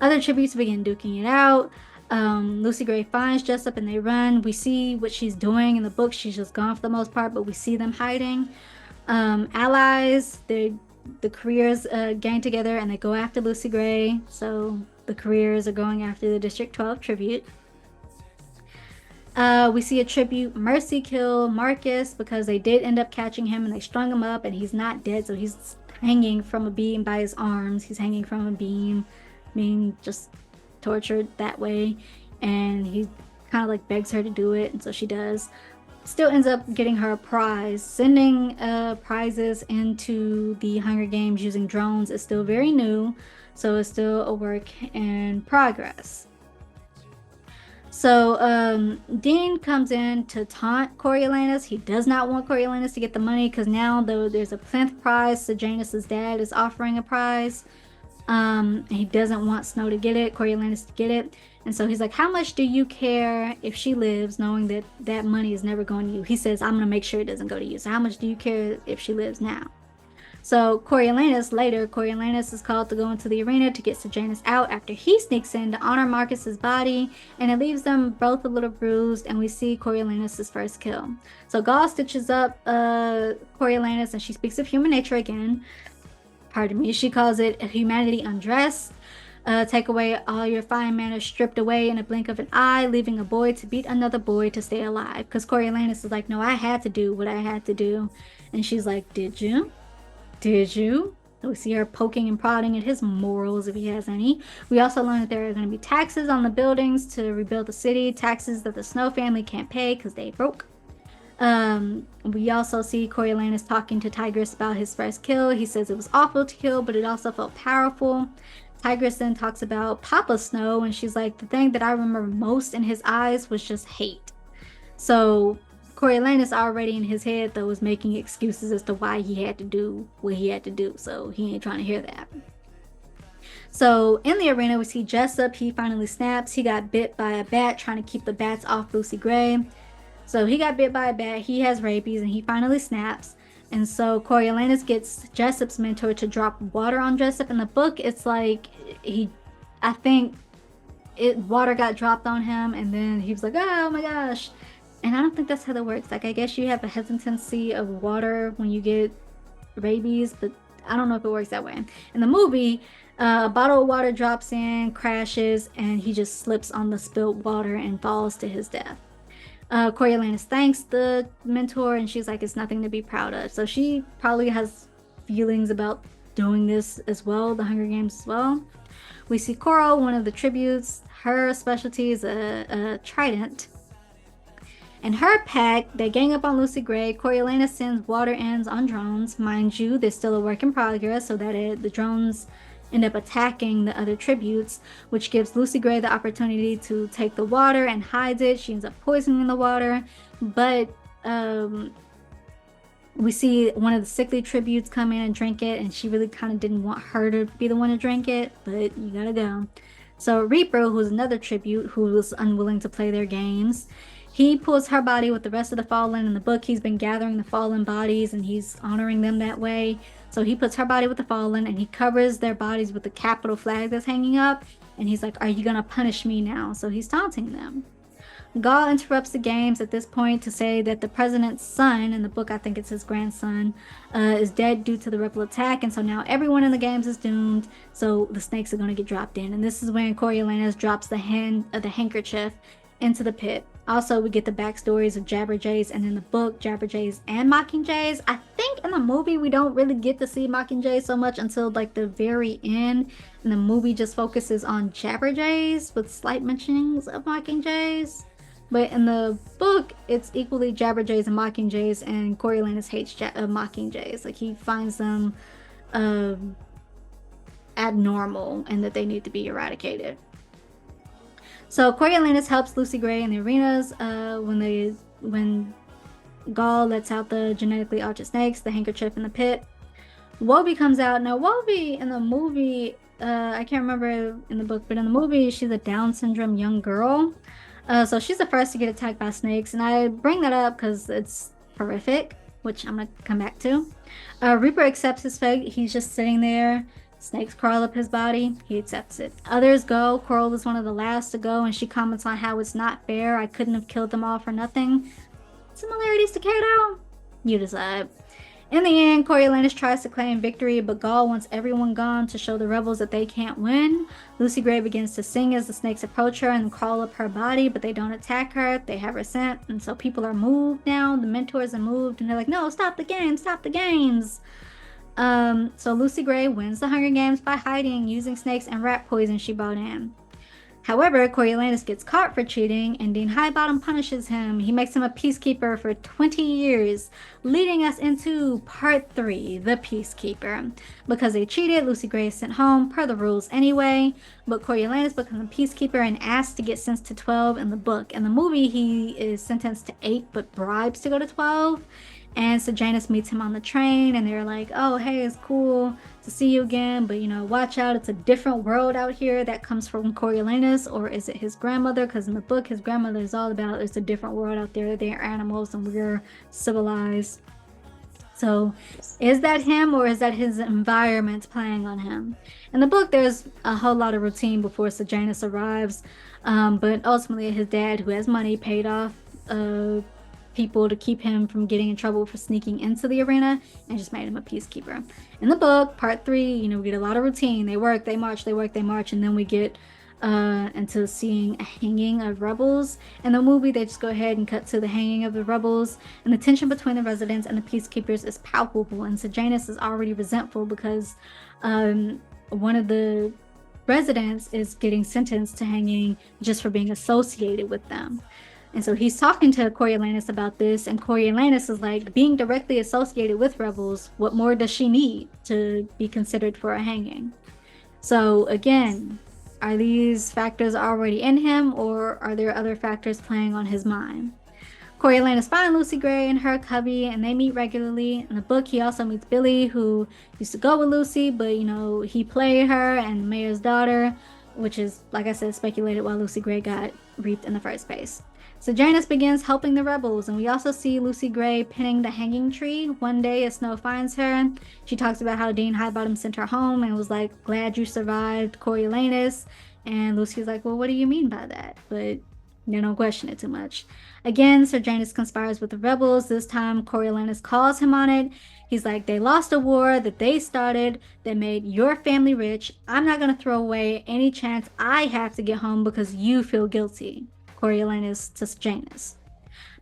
Other tributes begin duking it out. Lucy Gray finds Jessup and they run. We see what she's doing in the book. She's just gone for the most part, but we see them hiding. Allies, the careers gang together and they go after Lucy Gray. So the careers are going after the District 12 tribute. We see a tribute Mercy kill Marcus because they did end up catching him and they strung him up and he's not dead. So he's hanging from a beam by his arms. He's hanging from a beam, being just tortured that way. and he kind of like begs her to do it, and so she does. Still ends up getting her a prize. Sending prizes into the Hunger Games using drones is still very new, so it's still a work in progress. So Dean comes in to taunt Coriolanus. He does not want Coriolanus to get the money because now there's a plinth prize. Sejanus' dad is offering a prize. He doesn't want Snow to get it, Coriolanus to get it. And so he's like, how much do you care if she lives, knowing that that money is never going to you? He says, I'm going to make sure it doesn't go to you. So how much do you care if she lives now? So Coriolanus is called to go into the arena to get Sejanus out after he sneaks in to honor Marcus's body, and it leaves them both a little bruised, and we see Coriolanus' first kill. So Gaul stitches up Coriolanus, and she speaks of human nature again. Pardon me, she calls it humanity undressed. Take away all your fine manners stripped away in a blink of an eye, leaving a boy to beat another boy to stay alive. Because Coriolanus is like, no, I had to do what I had to do. And she's like, did you? Did you? We see her poking and prodding at his morals, if he has any. We also learn that there are going to be taxes on the buildings to rebuild the city, taxes that the Snow family can't pay because they broke. We also see Coriolanus talking to Tigris about his first kill. He says it was awful to kill, but it also felt powerful. Tigris then talks about Papa Snow, and she's like, the thing that I remember most in his eyes was just hate. So Coriolanus already in his head, though, was making excuses as to why he had to do what he had to do, so he ain't trying to hear that. So in the arena, we see Jessup. He finally snaps. He got bit by a bat, trying to keep the bats off Lucy Gray. So he got bit by a bat. He has rabies, and he finally snaps. And so Coriolanus gets Jessup's mentor to drop water on Jessup. In the book, it's like I think water got dropped on him, and then he was like, oh my gosh. And I don't think that's how that works. Like, I guess you have a hesitancy of water when you get rabies, but I don't know if it works that way. In the movie, a bottle of water drops in, crashes, and he just slips on the spilled water and falls to his death. Coriolanus thanks the mentor, and she's like, it's nothing to be proud of. So she probably has feelings about doing this as well, the Hunger Games as well. We see Coral, one of the tributes. Her specialty is a trident. And her pack, they gang up on Lucy Gray. Coriolanus sends water ends on drones. Mind you, there's still a work in progress, so that the drones end up attacking the other tributes, which gives Lucy Gray the opportunity to take the water and hides it. She ends up poisoning the water, but we see one of the sickly tributes come in and drink it, and she really kind of didn't want her to be the one to drink it, but you gotta go. So Reaper, who's another tribute who was unwilling to play their games, he pulls her body with the rest of the fallen. In the book, he's been gathering the fallen bodies, and he's honoring them that way. So he puts her body with the fallen, and he covers their bodies with the capital flag that's hanging up. And he's like, are you going to punish me now? So he's taunting them. Gaul interrupts the games at this point to say that the president's son, in the book I think it's his grandson, is dead due to the rebel attack. And so now everyone in the games is doomed. So the snakes are going to get dropped in. And this is when Coriolanus drops the handkerchief into the pit. Also, we get the backstories of Jabberjays, and in the book, Jabberjays and Mockingjays. I think in the movie, we don't really get to see Mockingjays so much until like the very end. And the movie just focuses on Jabberjays with slight mentionings of Mockingjays. But in the book, it's equally Jabberjays and Mockingjays, and Coriolanus hates Mockingjays. Like, he finds them abnormal and that they need to be eradicated. So Coriolanus helps Lucy Gray in the arenas when Gaul lets out the genetically altered snakes, the handkerchief in the pit. Wobie comes out. Now Wobie in the movie, I can't remember in the book, but in the movie she's a Down syndrome young girl. So she's the first to get attacked by snakes, and I bring that up because it's horrific, which I'm gonna come back to. Reaper accepts his fate. He's just sitting there. Snakes crawl up his body. He accepts it. Others go. Coral is one of the last to go, and she comments on how it's not fair. I couldn't have killed them all for nothing. Similarities to Kato? You decide. In the end, Coriolanus tries to claim victory, but Gaul wants everyone gone to show the rebels that they can't win. Lucy Gray begins to sing as the snakes approach her and crawl up her body, but they don't attack her. They have her scent, and so people are moved now. The mentors are moved, and they're like, no, stop the games, stop the games. So Lucy Gray wins the Hunger Games by hiding, using snakes and rat poison she brought in. However, Coriolanus gets caught for cheating, and Dean Highbottom punishes him. He makes him a peacekeeper for 20 years, leading us into part 3, the peacekeeper. Because they cheated, Lucy Gray is sent home per the rules anyway, but Coriolanus becomes a peacekeeper and asks to get sentenced to 12 in the book. In the movie, he is sentenced to 8 but bribes to go to 12. And Sejanus meets him on the train, and they're like, oh, hey, it's cool to see you again, but, watch out. It's a different world out here that comes from Coriolanus, or is it his grandmother? Because in the book, his grandmother is all about it's a different world out there. They're animals, and we're civilized. So is that him, or is that his environment playing on him? In the book, there's a whole lot of routine before Sejanus arrives, but ultimately his dad, who has money, paid off people to keep him from getting in trouble for sneaking into the arena, and just made him a peacekeeper. In the book, part 3, we get a lot of routine. They work, they march, they work, they march, and then we get into seeing a hanging of rebels. In the movie, they just go ahead and cut to the hanging of the rebels, and the tension between the residents and the peacekeepers is palpable, and Sejanus is already resentful because one of the residents is getting sentenced to hanging just for being associated with them. And so he's talking to Coriolanus about this, and Coriolanus is like, being directly associated with rebels, what more does she need to be considered for a hanging? So again, are these factors already in him, or are there other factors playing on his mind? Coriolanus finds Lucy Gray and her cubby, and they meet regularly. In the book, he also meets Billy, who used to go with Lucy, but he played her and the mayor's daughter, which is, like I said, speculated why Lucy Gray got reaped in the first place. Sejanus begins helping the rebels, and we also see Lucy Gray pinning the hanging tree. One day, as Snow finds her, she talks about how Dean Highbottom sent her home and was like, glad you survived Coriolanus. And Lucy's like, well, what do you mean by that? But they don't question it too much. Again, Sejanus conspires with the rebels. This time, Coriolanus calls him on it. He's like, they lost a war that they started that made your family rich. I'm not going to throw away any chance I have to get home because you feel guilty. Coriolanus to Sejanus.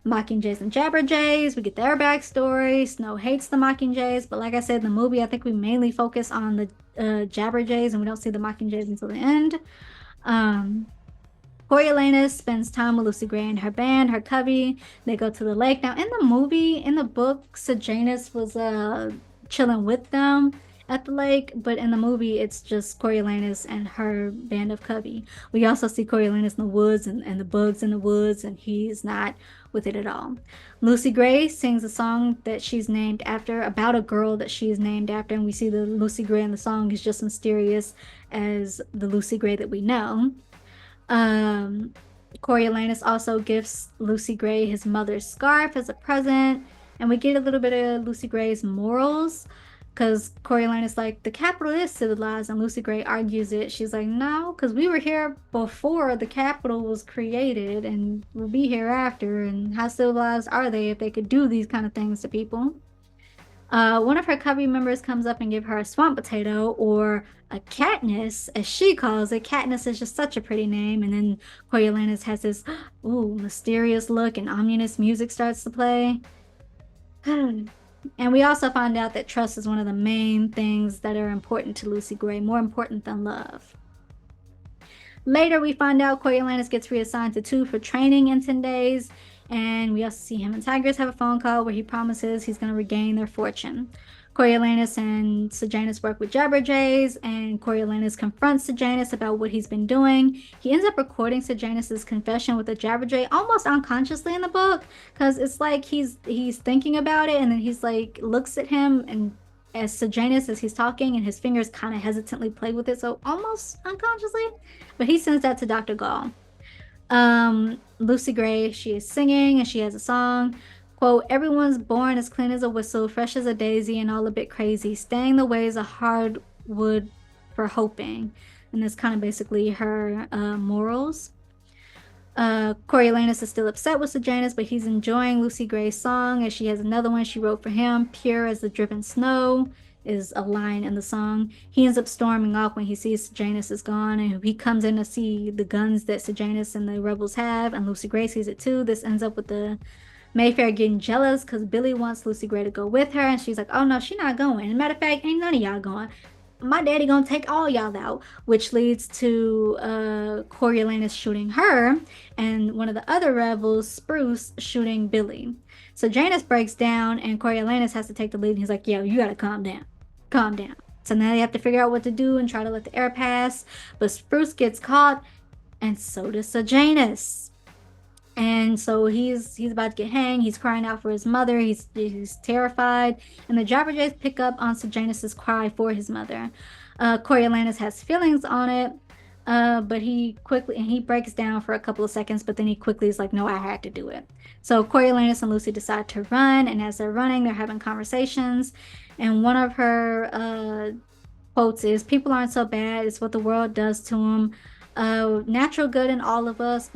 Mockingjays and Jabberjays, we get their backstory. Snow hates the Mockingjays, but like I said in the movie, I think we mainly focus on the Jabberjays, and we don't see the Mockingjays until the end. Coriolanus spends time with Lucy Gray and her band, her cubby. They go to the lake. Now, in the movie, in the book, Sejanus was chilling with them at the lake, but in the movie, it's just Coriolanus and her band of cubby. We also see Coriolanus in the woods and the bugs in the woods, and he's not with it at all. Lucy Gray sings a song that she's named after, about a girl that she's named after, and we see the Lucy Gray in the song is just mysterious as the Lucy Gray that we know. Coriolanus also gifts Lucy Gray his mother's scarf as a present, and we get a little bit of Lucy Gray's morals, because Coriolanus like, the capital is civilized, and Lucy Gray argues it. She's like, no, because we were here before the capital was created, and we'll be here after, and how civilized are they if they could do these kind of things to people? One of her cubby members comes up and give her a swamp potato, or a Katniss, as she calls it. Katniss is just such a pretty name. And then Coriolanus has this mysterious look, and ominous music starts to play. And we also find out that trust is one of the main things that are important to Lucy Gray, more important than love. Later, we find out Coriolanus gets reassigned to 2 for training in 10 days. And we also see him and Tigris have a phone call where he promises he's going to regain their fortune. Coriolanus and Sejanus work with Jabberjays, and Coriolanus confronts Sejanus about what he's been doing. He ends up recording Sejanus's confession with a Jabberjay almost unconsciously in the book, because it's like he's thinking about it, and then he's like looks at him, and as Sejanus, as he's talking, and his fingers kind of hesitantly play with it, so almost unconsciously. But he sends that to Dr. Gall. Lucy Gray, she is singing, and she has a song. Quote, everyone's born as clean as a whistle, fresh as a daisy, and all a bit crazy, staying the ways of hardwood for hoping. And that's kind of basically her morals. Coriolanus is still upset with Sejanus, but he's enjoying Lucy Gray's song, as she has another one she wrote for him, pure as the driven snow is a line in the song. He ends up storming off when he sees Sejanus is gone, and he comes in to see the guns that Sejanus and the rebels have, and Lucy Gray sees it too. This ends up with the Mayfair getting jealous because Billy wants Lucy Gray to go with her, and she's like, oh no, she's not going. As a matter of fact, ain't none of y'all going. my daddy gonna take all y'all out, which leads to Coriolanus shooting her and one of the other rebels, Spruce, shooting Billy. So Janus breaks down and Coriolanus has to take the lead. And he's like, yo, you gotta calm down. Calm down. So now they have to figure out what to do and try to let the air pass. But Spruce gets caught, and so does Sejanus. And so he's about to get hanged. He's crying out for his mother. He's terrified. And the Jabberjays pick up on Sejanus's cry for his mother. Coriolanus has feelings on it, but he breaks down for a couple of seconds, but then he quickly is like, no, I had to do it. So Coriolanus and Lucy decide to run, and as they're running, they're having conversations. And one of her quotes is, people aren't so bad, it's what the world does to them. Natural good in all of us,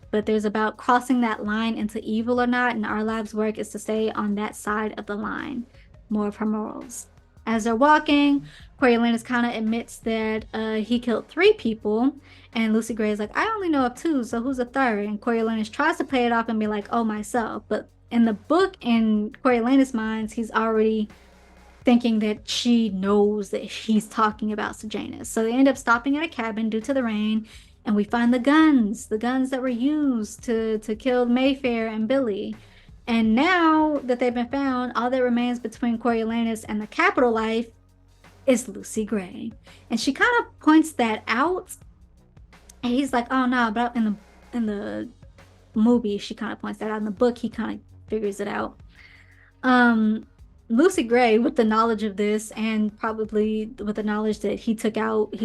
but there's about crossing that line into evil or not, and our life's work is to stay on that side of the line. More of her morals. As they're walking, Coriolanus kind of admits that he killed 3 people, and Lucy Gray is like, I only know of 2, so who's a third? And Coriolanus tries to play it off and be like, oh, myself. But in the book, in Coriolanus' mind, he's already thinking that she knows that he's talking about Sejanus. So they end up stopping at a cabin due to the rain, and we find the guns that were used to kill Mayfair and Billy. And now that they've been found, all that remains between Coriolanus and the capital life is Lucy Gray. And she kind of points that out. And he's like, oh no, but in the movie, she kind of points that out. In the book, he kind of figures it out. Lucy Gray, with the knowledge of this, and probably with the knowledge that he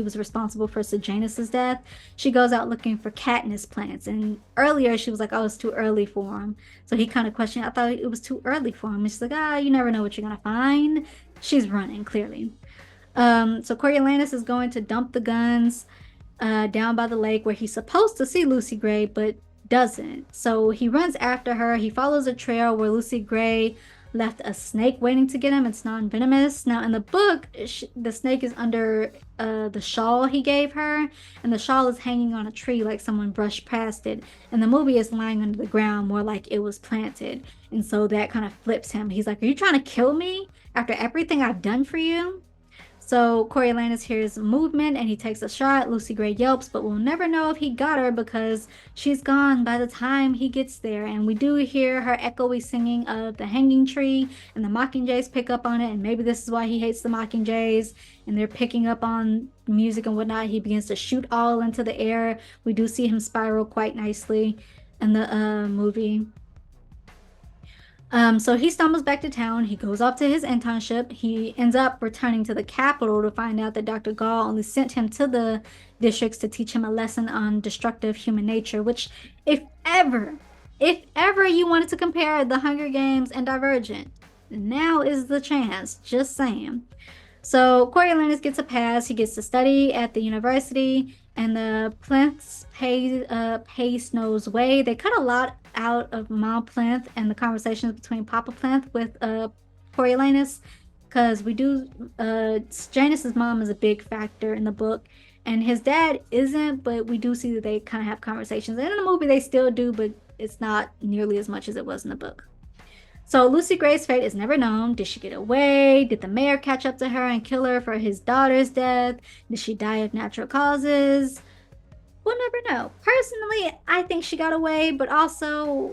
was responsible for Sejanus's death, she goes out looking for Katniss plants. And earlier she was like, oh, it's too early for him. So he kind of questioned, I thought it was too early for him. And she's like, you never know what you're going to find. She's running, clearly. So Coriolanus is going to dump the guns down by the lake where he's supposed to see Lucy Gray, but doesn't. So he runs after her. He follows a trail where Lucy Gray left a snake waiting to get him. It's non-venomous. Now in the book, the snake is under the shawl he gave her, and the shawl is hanging on a tree like someone brushed past it, and the movie is lying under the ground more like it was planted. And so that kind of flips him. He's like, are you trying to kill me after everything I've done for you? So Coriolanus hears movement and he takes a shot. Lucy Gray yelps, but we'll never know if he got her because she's gone by the time he gets there. And we do hear her echoey singing of the hanging tree, and the Mockingjays pick up on it. And maybe this is why he hates the Mockingjays, and they're picking up on music and whatnot. He begins to shoot all into the air. We do see him spiral quite nicely in the movie. So he stumbles back to town. He goes off to his internship. He ends up returning to the capital to find out that Dr. Gall only sent him to the districts to teach him a lesson on destructive human nature, which if ever you wanted to compare The Hunger Games and Divergent, now is the chance. Just saying. So Coriolanus gets a pass. He gets to study at the university, and the Plinths pay Snow's way. They cut a lot out of Mom Plinth and the conversations between Papa Plinth with Coriolanus, because we do Janus's mom is a big factor in the book, and his dad isn't, but we do see that they kind of have conversations. And in the movie they still do, but it's not nearly as much as it was in the book. So Lucy Gray's fate is never known. Did she get away? Did the mayor catch up to her and kill her for his daughter's death? Did she die of natural causes? We'll never know. Personally, I think she got away, but also,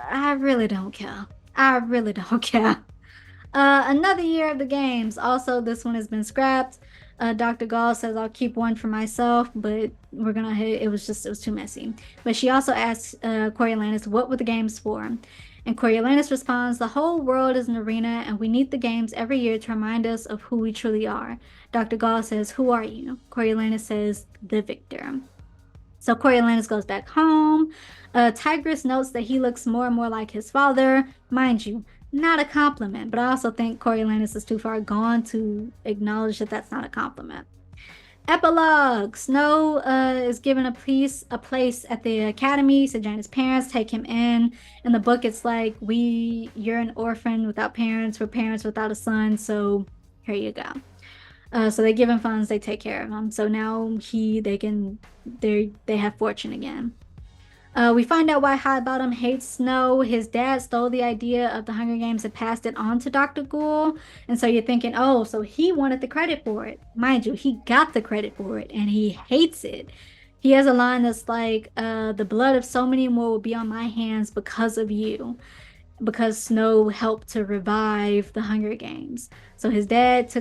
I really don't care. I really don't care. Another year of the games. Also, this one has been scrapped. Dr. Gall says I'll keep one for myself, but we're gonna hit. It was too messy. But she also asks Coriolanus, what were the games for? And Coriolanus responds, the whole world is an arena, and we need the games every year to remind us of who we truly are. Dr. Gall says, who are you? Coriolanus says, the victor. So Coriolanus goes back home. Tigris notes that he looks more and more like his father. Mind you, not a compliment, but I also think Coriolanus is too far gone to acknowledge that that's not a compliment. Epilogue. Snow is given a place at the academy. Sejanus' parents take him in. In the book, it's like, you're an orphan without parents. We're parents without a son. So here you go. So they give him funds. They take care of him. So now they have fortune again. We find out why Highbottom hates Snow. His dad stole the idea of the Hunger Games and passed it on to Dr. Gould. And so you're thinking, oh, so he wanted the credit for it. Mind you, he got the credit for it and he hates it. He has a line that's like, the blood of so many more will be on my hands because of you, because Snow helped to revive the Hunger Games. So his dad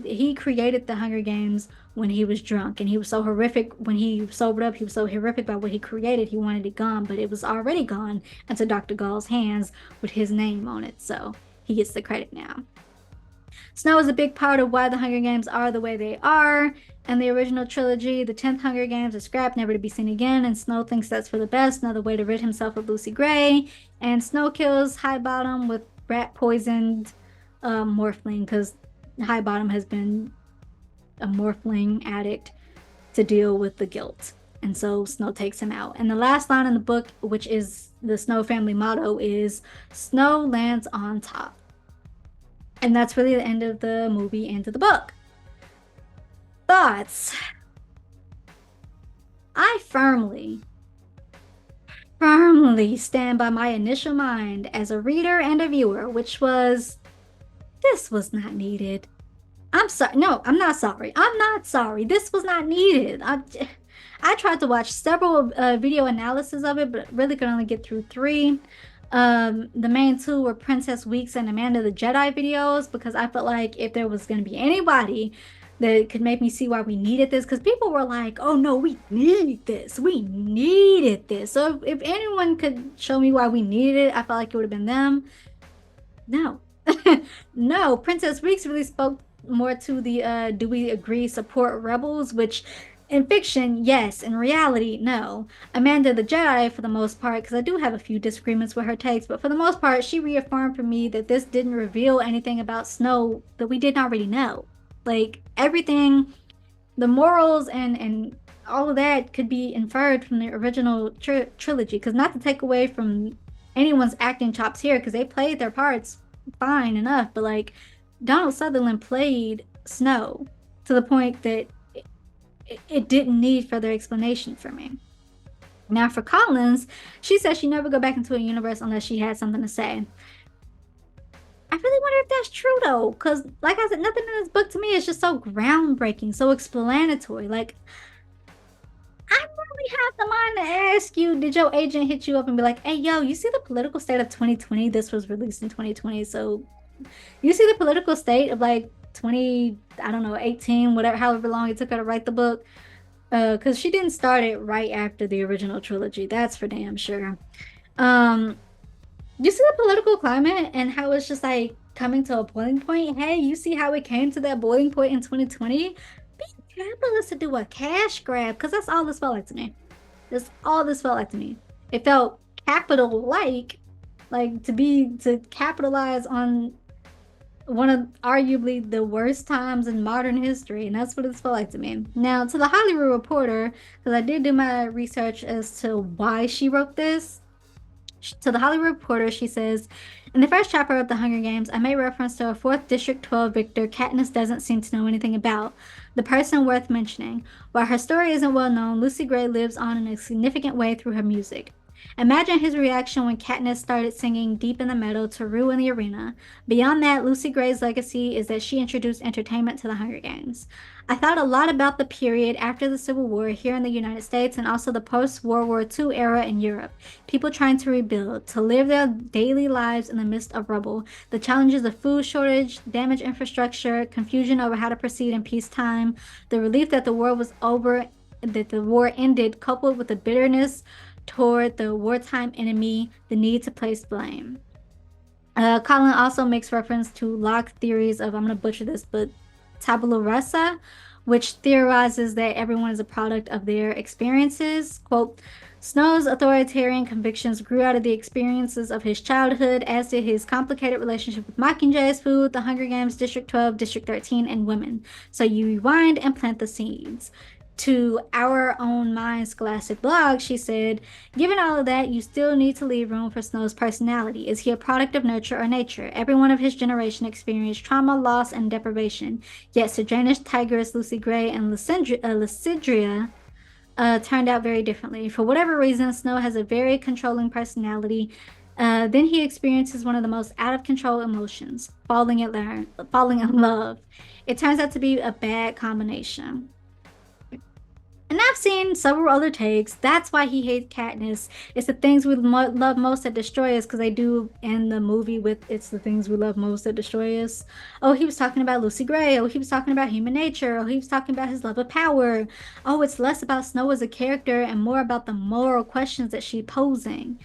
he created the Hunger Games when he was drunk, and he was so horrific when he sobered up. He was so horrific about what he created. He wanted it gone, but it was already gone into Dr. Gall's hands with his name on it. So he gets the credit now. Snow is a big part of why the Hunger Games are the way they are. In the original trilogy, the 10th Hunger Games are scrapped, never to be seen again, and Snow thinks that's for the best, another way to rid himself of Lucy Gray. And Snow kills Highbottom with rat-poisoned morphling, because Highbottom has been a morphling addict to deal with the guilt. And so Snow takes him out. And the last line in the book, which is the Snow family motto, is Snow lands on top. And that's really the end of the movie and of the book. Thoughts. I firmly stand by my initial mind as a reader and a viewer, which was, this was not needed. I'm sorry. No, I'm not sorry. I'm not sorry. This was not needed. I tried to watch several video analysis of it, but really could only get through 3. The main 2 were Princess Weeks and Amanda the Jedi videos, because I felt like if there was going to be anybody that could make me see why we needed this, because people were like, oh no, we need this. We needed this. So if anyone could show me why we needed it, I felt like it would have been them. No. No, Princess Weeks really spoke more to the do we agree support rebels, which in fiction, yes. In reality, no. Amanda the Jedi, for the most part, because I do have a few disagreements with her takes, but for the most part, she reaffirmed for me that this didn't reveal anything about Snow that we didn't already know. Like, everything, the morals and all of that could be inferred from the original trilogy. Because not to take away from anyone's acting chops here, because they played their parts fine enough, but like, Donald Sutherland played Snow to the point that it didn't need further explanation for me. Now for Collins, she says she never go back into a universe unless she had something to say. I really wonder if that's true though, because like I said, nothing in this book to me is just so groundbreaking, so explanatory. Like, I really have the mind to ask you, did your agent hit you up and be like, hey, yo, you see the political state of 2020? This was released in 2020, so you see the political state of like 20, I don't know, 18, whatever, however long it took her to write the book. Because she didn't start it right after the original trilogy. That's for damn sure. You see the political climate and how it's just like coming to a boiling point. Hey, you see how it came to that boiling point in 2020? Be capitalist to do a cash grab, because that's all this felt like to me. That's all this felt like to me. It felt capital-like, like to capitalize on one of arguably the worst times in modern history, and that's what it's felt like to me. Now, to the Hollywood Reporter, because I did do my research as to why she wrote this. To the Hollywood Reporter, she says, in the first chapter of The Hunger Games, I made reference to a 4th District 12 victor Katniss doesn't seem to know anything about, the person worth mentioning. While her story isn't well known, Lucy Gray lives on in a significant way through her music. Imagine his reaction when Katniss started singing Deep in the Meadow to Rue in the Arena. Beyond that, Lucy Gray's legacy is that she introduced entertainment to the Hunger Games. I thought a lot about the period after the Civil War here in the United States and also the post-World War II era in Europe. People trying to rebuild, to live their daily lives in the midst of rubble. The challenges of food shortage, damaged infrastructure, confusion over how to proceed in peacetime, the relief that the war was over, that the war ended, coupled with the bitterness toward the wartime enemy, the need to place blame. Colin also makes reference to Locke's theories of, I'm going to butcher this, but tabula rasa, which theorizes that everyone is a product of their experiences. Quote, Snow's authoritarian convictions grew out of the experiences of his childhood, as did his complicated relationship with Mockingjays, food, the Hunger Games, District 12, District 13, and women. So you rewind and plant the seeds. To Our Own Mind Scholastic blog, she said, given all of that, you still need to leave room for Snow's personality. Is he a product of nurture or nature? Everyone of his generation experienced trauma, loss, and deprivation. Yet Sojourner's Tigress, Lucy Gray, and Lysidria turned out very differently. For whatever reason, Snow has a very controlling personality. Then he experiences one of the most out of control emotions, falling in love. It turns out to be a bad combination. And I've seen several other takes. That's why he hates Katniss. It's the things we love most that destroy us, because they do end the movie with "it's the things we love most that destroy us." Oh, he was talking about Lucy Gray. Oh, he was talking about human nature. Oh, he was talking about his love of power. Oh, it's less about Snow as a character and more about the moral questions that she's posing.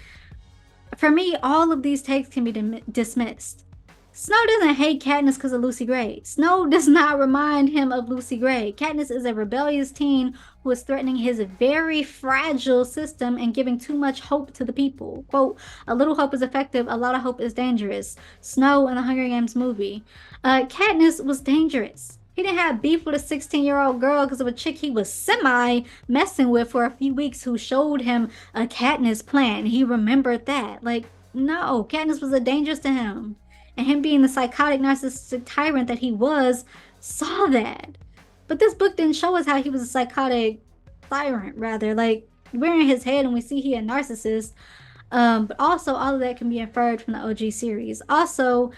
For me, all of these takes can be dismissed. Snow doesn't hate Katniss because of Lucy Gray. Snow does not remind him of Lucy Gray. Katniss is a rebellious teen who is threatening his very fragile system and giving too much hope to the people. Quote, "A little hope is effective, a lot of hope is dangerous." Snow in the Hunger Games movie. Katniss was dangerous. He didn't have beef with a 16-year-old girl because of a chick he was semi messing with for a few weeks who showed him a Katniss plan. He remembered that. Like, no, Katniss was a danger to him. And him being the psychotic, narcissistic tyrant that he was, saw that. But this book didn't show us how he was a psychotic tyrant, rather. Like, we're in his head and we see he a narcissist. But also, all of that can be inferred from the OG series. Also,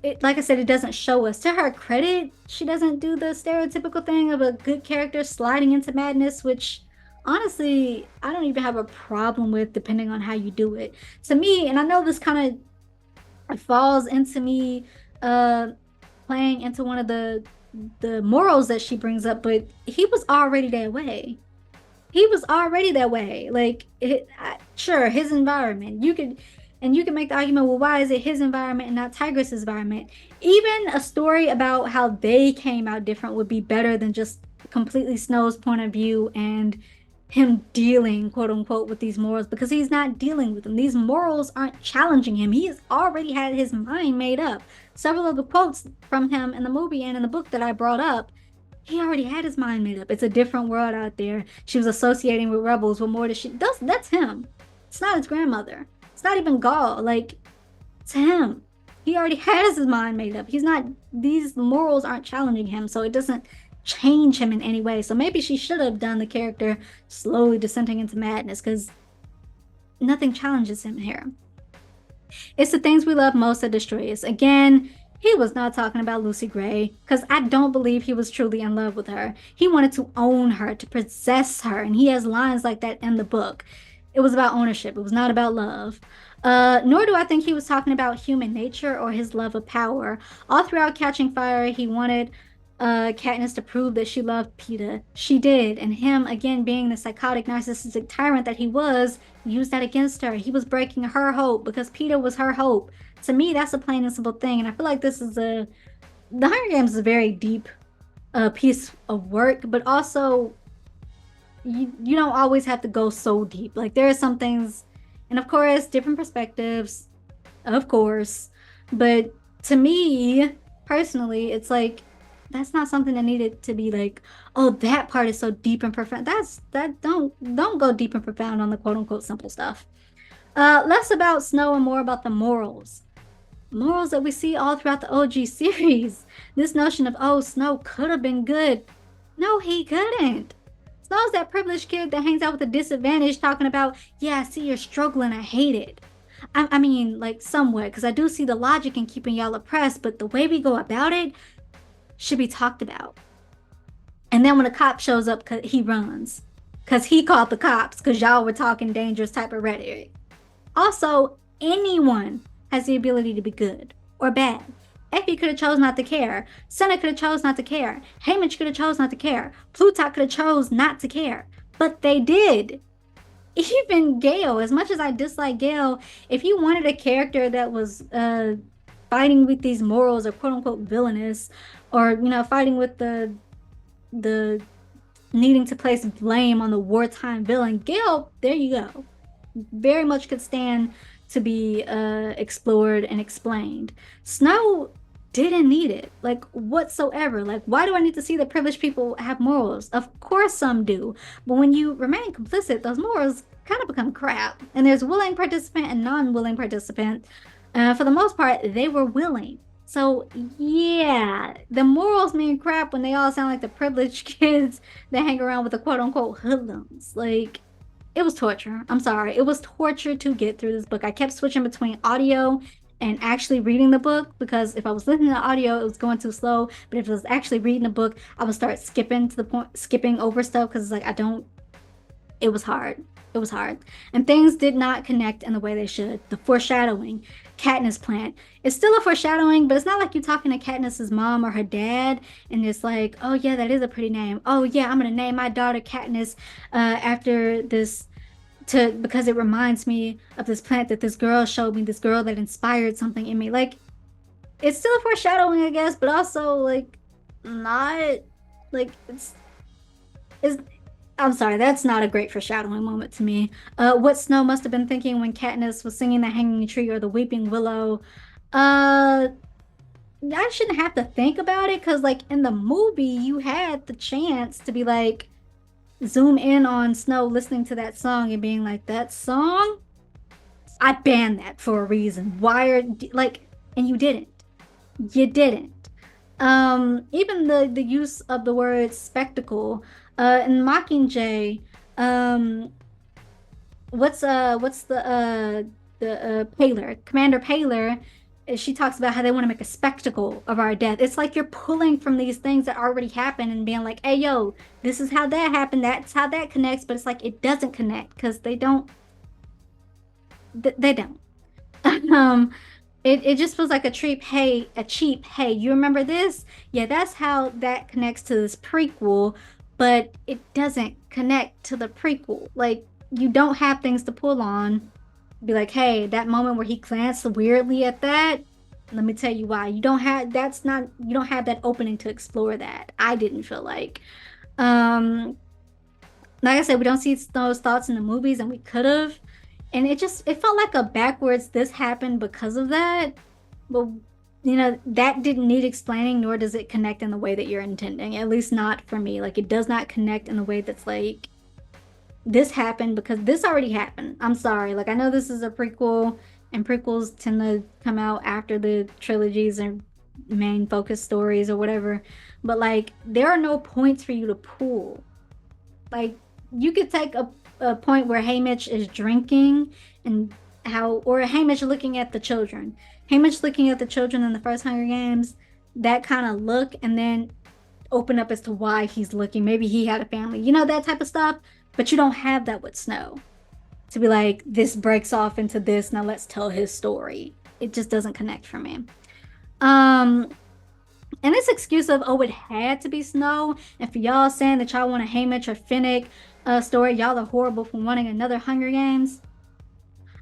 like I said, it doesn't show us. To her credit, she doesn't do the stereotypical thing of a good character sliding into madness, which honestly, I don't even have a problem with, depending on how you do it. To me, and I know this kind of falls into me playing into one of the morals that she brings up, but he was already that way. He was already that way. Like, sure, his environment. You can make the argument, well, why is it his environment and not Tigress's environment? Even a story about how they came out different would be better than just completely Snow's point of view and him dealing, quote unquote, with these morals, because he's not dealing with them. These morals aren't challenging him. He has already had his mind made up. Several of the quotes from him in the movie and in the book that I brought up, he already had his mind made up. It's a different world out there. She was associating with rebels. What more does she? That's him. It's not his grandmother. It's not even Gaul. Like, it's him. He already has his mind made up. He's not. These morals aren't challenging him, so it doesn't change him in any way. So maybe she should have done the character slowly descending into madness, because nothing challenges him here. It's the things we love most that destroy us. Again, he was not talking about Lucy Gray, because I don't believe he was truly in love with her. He wanted to own her, to possess her, and he has lines like that in the book. It was about ownership. It was not about love. Nor do I think he was talking about human nature or his love of power. All throughout Catching Fire, he wanted Katniss to prove that she loved Peeta. She did, and him, again, being the psychotic, narcissistic tyrant that he was, used that against her. He was breaking her hope because Peeta was her hope. To me, that's a plain and simple thing, and I feel like this is The Hunger Games is a very deep piece of work, but also you don't always have to go so deep. Like, there are some things, and of course, different perspectives, of course, but to me, personally, it's like, that's not something that needed to be like, oh, that part is so deep and profound. Don't go deep and profound on the quote unquote simple stuff. Less about Snow and more about the morals. Morals that we see all throughout the OG series. This notion of, oh, Snow could have been good. No, he couldn't. Snow's that privileged kid that hangs out with a disadvantage, talking about, yeah, I see you're struggling, I hate it. I mean, like, somewhat, because I do see the logic in keeping y'all oppressed, but the way we go about it should be talked about. And then when a cop shows up, he runs. Because he called the cops, because y'all were talking dangerous type of rhetoric. Also, anyone has the ability to be good or bad. Effie could have chose not to care. Senna could have chose not to care. Haymitch could have chose not to care. Plutarch could have chose not to care. But they did. Even Gale, as much as I dislike Gale, if you wanted a character that was fighting with these morals or quote unquote villainous, or fighting with the needing to place blame on the wartime villain, Gale, there you go. Very much could stand to be explored and explained. Snow didn't need it, like, whatsoever. Like, why do I need to see that privileged people have morals? Of course some do, but when you remain complicit, those morals kind of become crap. And there's willing participant and non-willing participant. For the most part, they were willing. So yeah, the morals mean crap when they all sound like the privileged kids that hang around with the quote unquote hoodlums. Like it was torture. I'm sorry. It was torture to get through this book. I kept switching between audio and actually reading the book because if I was listening to audio, it was going too slow. But if I was actually reading the book, I would start skipping to the point, skipping over stuff because it's like I don't it was hard. It was hard. And things did not connect in the way they should. The foreshadowing, Katniss plant. It's still a foreshadowing, but it's not like you're talking to Katniss's mom or her dad and it's like, oh yeah, that is a pretty name. Oh yeah, I'm gonna name my daughter Katniss after this to because it reminds me of this plant that this girl showed me, this girl that inspired something in me. Like it's still a foreshadowing, I guess, but also like not like it's I'm sorry, that's not a great foreshadowing moment to me. What Snow must have been thinking when Katniss was singing the Hanging Tree or the Weeping Willow. Uh, I shouldn't have to think about it because, like, in the movie, you had the chance to be like, zoom in on Snow listening to that song and being like, that song? I banned that for a reason. Why are, like, and you didn't. You didn't. Even the use of the word spectacle, in Mockingjay, um, what's the Paler, Commander Paler, she talks about how they want to make a spectacle of our death. It's like you're pulling from these things that already happened and being like, hey yo, this is how that happened, that's how that connects, but it's like it doesn't connect because they don't. Um, it just feels like a cheap, hey, you remember this? Yeah, that's how that connects to this prequel, but it doesn't connect to the prequel. Like, you don't have things to pull on. Be like, hey, that moment where he glanced weirdly at that, let me tell you why. You don't have that opening to explore that. I didn't feel like. Um, like I said, we don't see those thoughts in the movies, and we could have. And it felt like a backwards this happened because of that. But that didn't need explaining, nor does it connect in the way that you're intending. At least not for me. Like it does not connect in the way that's like this happened because this already happened. I'm sorry. Like I know this is a prequel, and prequels tend to come out after the trilogies and main focus stories or whatever. But like there are no points for you to pull. Like you could take a point where Haymitch is drinking and or Haymitch looking at the children. Haymitch looking at the children in the first Hunger Games, that kind of look, and then open up as to why he's looking. Maybe he had a family, that type of stuff. But you don't have that with Snow to be like, this breaks off into this. Now let's tell his story. It just doesn't connect for me. Um, and this excuse of, oh, it had to be Snow. And for y'all saying that y'all want a Haymitch or Finnick story, y'all are horrible for wanting another Hunger Games.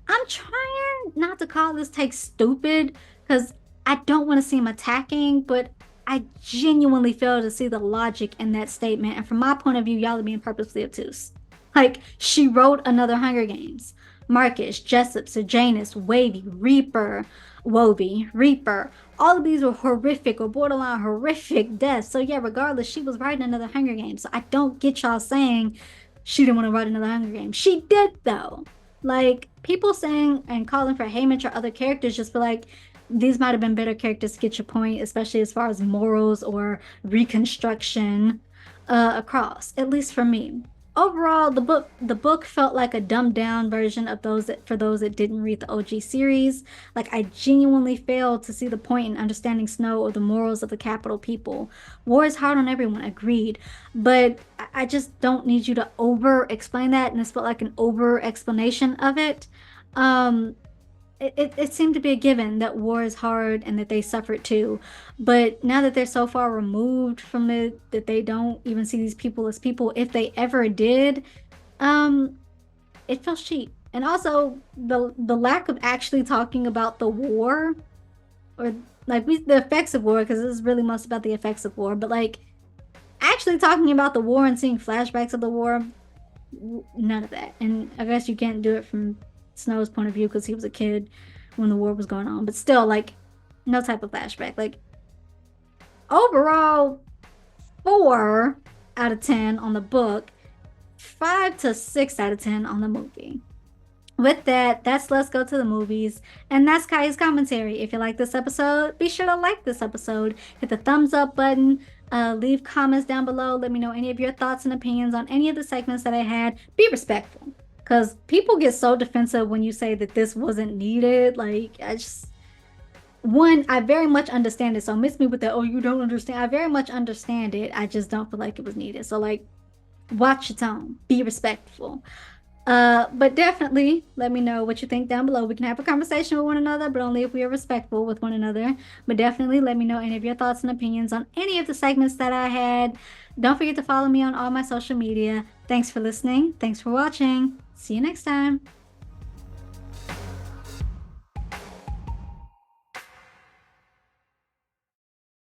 I'm trying not to call this take stupid because I don't want to seem attacking, but I genuinely fail to see the logic in that statement. And from my point of view, y'all are being purposely obtuse. Like, she wrote another Hunger Games. Marcus, Jessup, Sejanus, Wavy, Reaper, Wobie, Reaper. All of these were horrific or borderline horrific deaths. So yeah, regardless, she was writing another Hunger Games. So I don't get y'all saying she didn't want to write another Hunger Games. She did though. Like people saying and calling for Haymitch or other characters just feel like these might have been better characters to get your point, especially as far as morals or reconstruction across, at least for me. Overall, the book felt like a dumbed down version of those that didn't read the OG series. Like I genuinely failed to see the point in understanding Snow or the morals of the capital people. War is hard on everyone, agreed, but I just don't need you to over explain that, and this felt like an over explanation of it. Um, it seemed to be a given that war is hard and that they suffered too. But now that they're so far removed from it that they don't even see these people as people, if they ever did, um, it feels cheap. And also the lack of actually talking about the war or like the effects of war, because this is really most about the effects of war, but like actually talking about the war and seeing flashbacks of the war, none of that. And I guess you can't do it from Snow's point of view because he was a kid when the war was going on, but still, like, no type of flashback. Like, overall, 4 out of 10 on the book, 5 to 6 out of 10 on the movie. With that, that's Let's Go to the Movies. And that's Kai's commentary. If you like this episode, be sure to like this episode. Hit the thumbs up button. Leave comments down below. Let me know any of your thoughts and opinions on any of the segments that I had. Be respectful. Because people get so defensive when you say that this wasn't needed. Like, I very much understand it. So miss me with the, oh, you don't understand. I very much understand it. I just don't feel like it was needed. So, like, watch your tone. Be respectful. But definitely let me know what you think down below. We can have a conversation with one another, but only if we are respectful with one another. But definitely let me know any of your thoughts and opinions on any of the segments that I had. Don't forget to follow me on all my social media. Thanks for listening. Thanks for watching. See you next time.